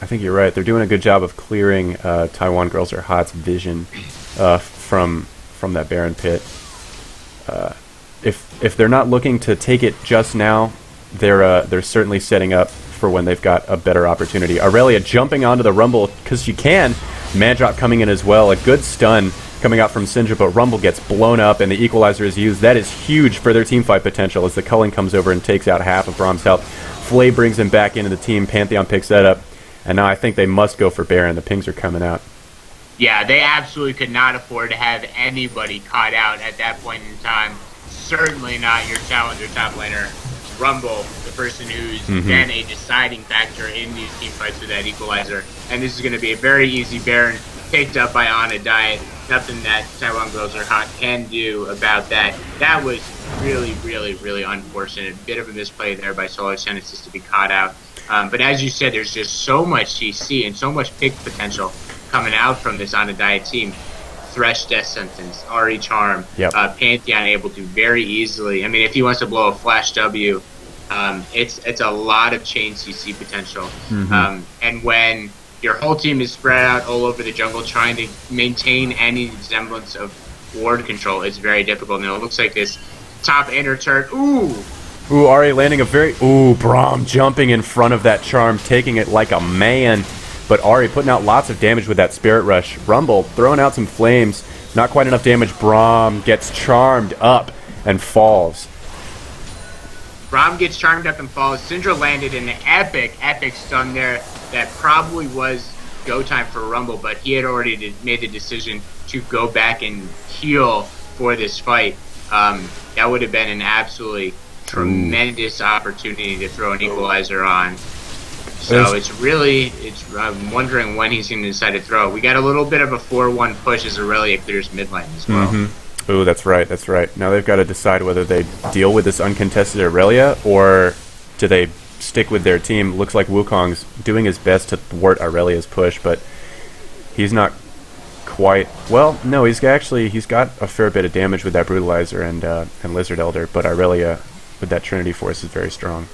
I think you're right. They're doing a good job of clearing Taiwan Girls Are Hot's vision from that Baron pit. If they're not looking to take it just now, they're certainly setting up for when they've got a better opportunity. Aurelia jumping onto the Rumble because she can. Mandrop coming in as well. A good stun coming out from Syndra, but Rumble gets blown up and the equalizer is used. That is huge for their teamfight potential as the Culling comes over and takes out half of Brahm's health. Flay brings him back into the team. Pantheon picks that up. And now I think they must go for Baron. The pings are coming out. Yeah, they absolutely could not afford to have anybody caught out at that point in time. Certainly not your challenger top laner, Rumble, the person who's been a deciding factor in these team fights with that equalizer. And this is going to be a very easy Baron picked up by Onidai. Nothing that Taiwan Girls Are Hot can do about that. That was really, really, really unfortunate. A bit of a misplay there by Solar Genesis to be caught out. But as you said, there's just so much CC and so much pick potential coming out from this Onidai team. Thresh Death Sentence, Ari Charm, Pantheon able to very easily. I mean, if he wants to blow a Flash W, it's a lot of chain CC potential. And when your whole team is spread out all over the jungle trying to maintain any semblance of ward control, it's very difficult. And it looks like this top inner turret. Ooh, Ari landing a very... Ooh, Braum jumping in front of that charm, taking it like a man. But Ari putting out lots of damage with that Spirit Rush. Rumble throwing out some flames. Not quite enough damage. Braum gets charmed up and falls. Braum gets charmed up and falls. Syndra landed in an epic stun there that probably was go time for Rumble, but he had already made the decision to go back and heal for this fight. That would have been an absolutely tremendous opportunity to throw an equalizer on. So I'm wondering when he's going to decide to throw. We got a little bit of a 4-1 push as Aurelia clears mid lane as well. Ooh, that's right. Now they've got to decide whether they deal with this uncontested Aurelia or do they stick with their team. Looks like Wukong's doing his best to thwart Aurelia's push, but he's not quite... Well, no, he's got a fair bit of damage with that Brutalizer and Lizard Elder, but Aurelia with that Trinity Force is very strong.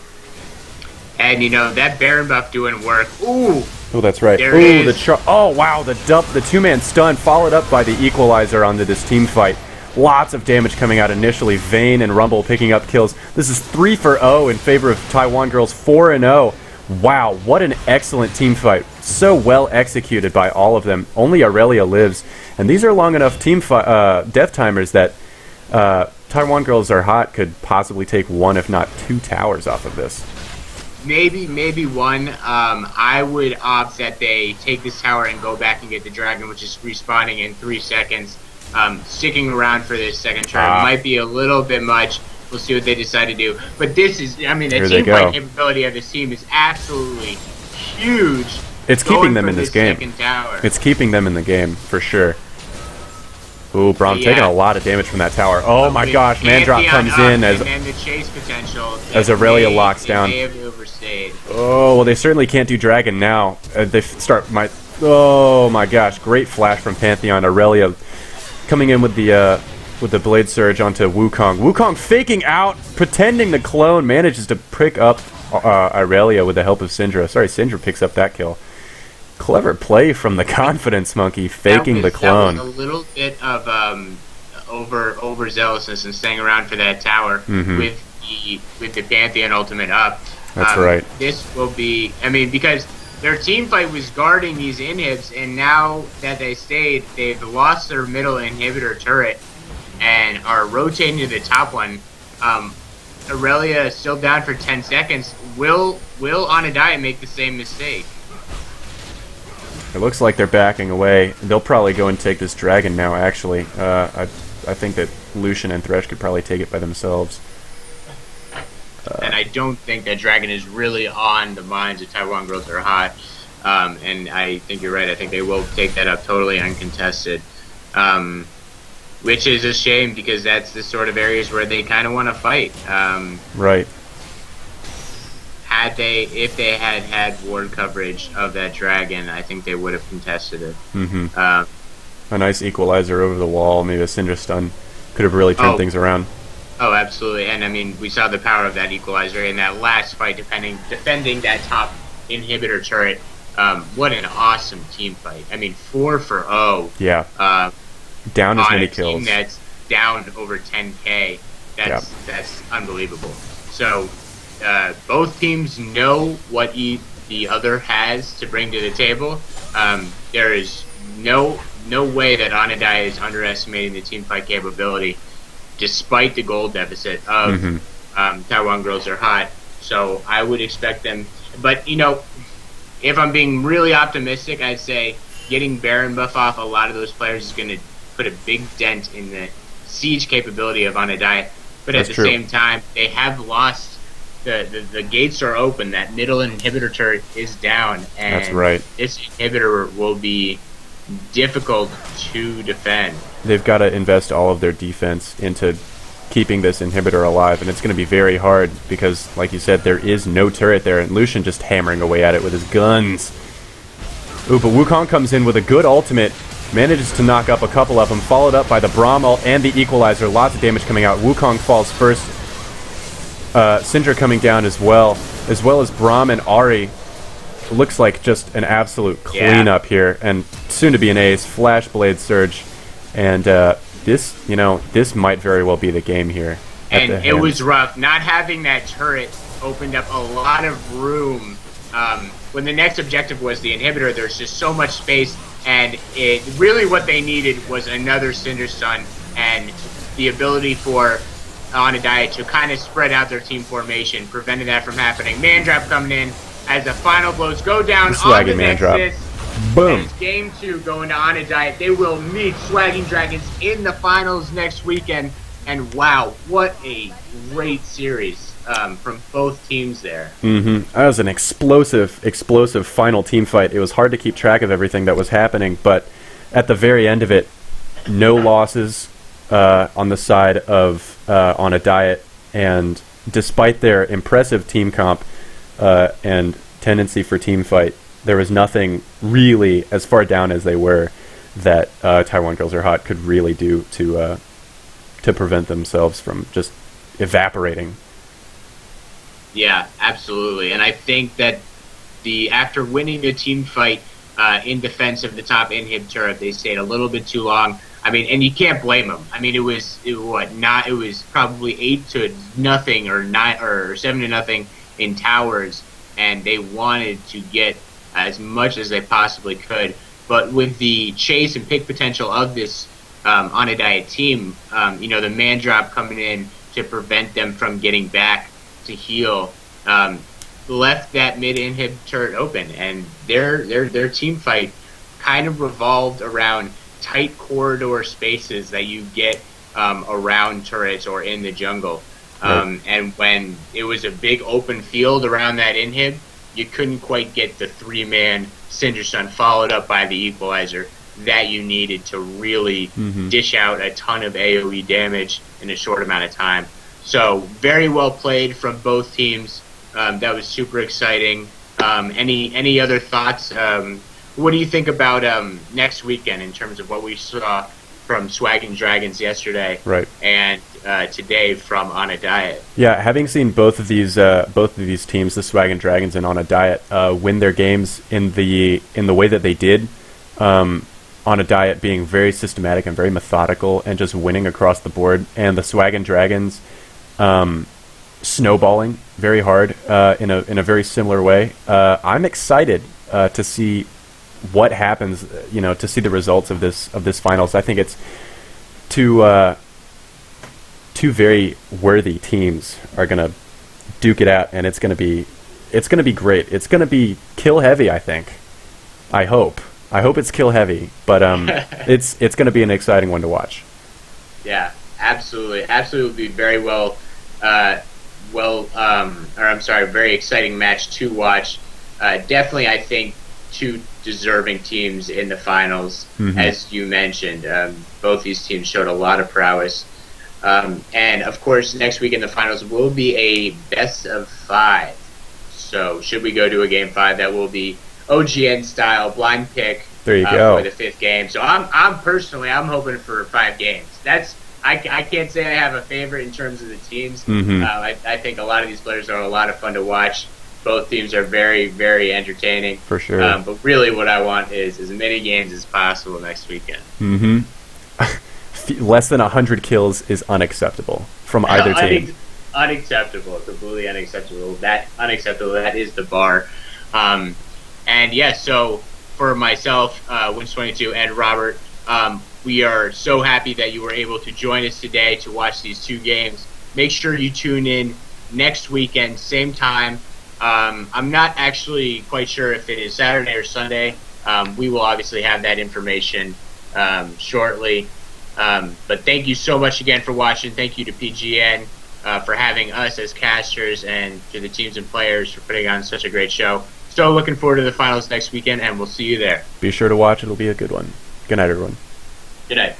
And, that Baron buff doing work. Ooh! Oh, that's right. Ooh, oh, wow, the two-man stun followed up by the equalizer onto this team fight. Lots of damage coming out initially. Vayne and Rumble picking up kills. This is 3-0 in favor of Taiwan Girls, 4-0. Wow, what an excellent team fight. So well executed by all of them. Only Aurelia lives. And these are long enough death timers that Taiwan Girls Are Hot could possibly take one, if not two towers off of this. Maybe one. I would opt that they take this tower and go back and get the dragon, which is respawning in 3 seconds. Sticking around for this second turn might be a little bit much. We'll see what they decide to do. But this is, the team fight capability of this team is absolutely huge. It's keeping them in this game. It's keeping them in the game, for sure. Ooh, Braum taking a lot of damage from that tower. Oh my gosh, Mandrop comes in as the chase potential Aurelia locks down. They have overstayed. Oh, well, they certainly can't do Dragon now. Oh my gosh, great flash from Pantheon. Aurelia coming in with the Blade Surge onto Wukong. Wukong faking out, pretending to clone, manages to pick up Aurelia with the help of Syndra. Sorry, Syndra picks up that kill. Clever play from the Confidence Monkey, faking the clone. That was a little bit of overzealousness and staying around for that tower with the Pantheon ultimate up. That's right. This will be, because their team fight was guarding these inhibs, and now that they stayed, they've lost their middle inhibitor turret and are rotating to the top one. Aurelia is still down for 10 seconds. Will Onidai make the same mistake? It looks like they're backing away. They'll probably go and take this dragon now, actually. I think that Lucian and Thresh could probably take it by themselves. And I don't think that dragon is really on the minds of Taiwan Girls Are Hot. And I think you're right. I think they will take that up totally uncontested. Which is a shame because that's the sort of areas where they kind of want to fight. Right. if they had ward coverage of that dragon, I think they would have contested it. A nice equalizer over the wall, maybe a Cinder Stun could have really turned things around. Oh, absolutely. And I mean, we saw the power of that equalizer in that last fight, defending that top inhibitor turret. What an awesome team fight. I mean, 4 for 0. Yeah. Down as many kills. Team that's down over 10K. That's unbelievable. So, both teams know what the other has to bring to the table. There is no way that Onidai is underestimating the team fight capability, despite the goal deficit of Taiwan Girls Are Hot. So I would expect them. But, if I'm being really optimistic, I'd say getting Baron buff off a lot of those players is going to put a big dent in the siege capability of Onidai. But at the same time, they have lost. The gates are open. That middle inhibitor turret is down. And that's right. This inhibitor will be difficult to defend. They've got to invest all of their defense into keeping this inhibitor alive, and it's going to be very hard because, like you said, there is no turret there, and Lucian just hammering away at it with his guns. Ooh, but Wukong comes in with a good ultimate, manages to knock up a couple of them, followed up by the Braum ult and the equalizer. Lots of damage coming out. Wukong falls first. Syndra coming down as well as Braum and Ahri. Looks like just an absolute cleanup here, and soon to be an ace. Flash Blade Surge, and this might very well be the game here. And it was rough. Not having that turret opened up a lot of room. When the next objective was the inhibitor, there's just so much space, and it really what they needed was another Cinder Stun and the ability for Onidai to kind of spread out their team formation, prevented that from happening. Mandrap coming in as the final blows go down on the Nexus. Boom. And it's game 2 going to Onidai. They will meet Swagging Dragons in the finals next weekend. And wow, what a great series from both teams there. That was an explosive final team fight. It was hard to keep track of everything that was happening, but at the very end of it, no losses on the side of Onidai, and despite their impressive team comp and tendency for team fight, there was nothing really, as far down as they were, that Taiwan Girls Are Hot could really do to prevent themselves from just evaporating. Yeah, absolutely. And I think that after winning the team fight in defense of the top inhib turret, they stayed a little bit too long. I mean, and you can't blame them. I mean, it was probably 8-0 or 7-0 in towers, and they wanted to get as much as they possibly could. But with the chase and pick potential of this Onidai team, the man drop coming in to prevent them from getting back to heal, left that mid inhib turret open, and their team fight kind of revolved around tight corridor spaces that you get around turrets or in the jungle. And when it was a big open field around that inhib, you couldn't quite get the 3-man Cinder Stun followed up by the equalizer that you needed to really dish out a ton of AoE damage in a short amount of time. So very well played from both teams. That was super exciting. Any other thoughts? What do you think about next weekend in terms of what we saw from Swagging Dragons yesterday, and today from Onidai? Yeah, having seen both of these teams, the Swagging Dragons and Onidai, win their games in the way that they did, Onidai being very systematic and very methodical and just winning across the board, and the Swagging Dragons snowballing very hard in a very similar way. I'm excited to see what happens, to see the results of this finals. I think it's two very worthy teams are going to duke it out, and it's going to be great. It's going to be kill heavy, I think. I hope it's kill heavy, but it's going to be an exciting one to watch. Yeah, absolutely will be very very exciting match to watch. Definitely, I think two deserving teams in the finals, as you mentioned. Both these teams showed a lot of prowess. And, of course, next week in the finals will be a best of 5. So should we go to a Game 5, that will be OGN style blind pick. There you go. For the 5th game. So I'm personally hoping for 5 games. I can't say I have a favorite in terms of the teams. Mm-hmm. I think a lot of these players are a lot of fun to watch. Both teams are very, very entertaining. For sure. But really what I want is as many games as possible next weekend. Mm-hmm. Less than 100 kills is unacceptable from either team. Unacceptable. Completely unacceptable. That is the bar. And yeah, so for myself, Wins22, and Robert, we are so happy that you were able to join us today to watch these 2 games. Make sure you tune in next weekend, same time. I'm not actually quite sure if it is Saturday or Sunday. We will obviously have that information shortly. But thank you so much again for watching. Thank you to PGN for having us as casters, and to the teams and players for putting on such a great show. So looking forward to the finals next weekend, and we'll see you there. Be sure to watch. It'll be a good one. Good night, everyone. Good night.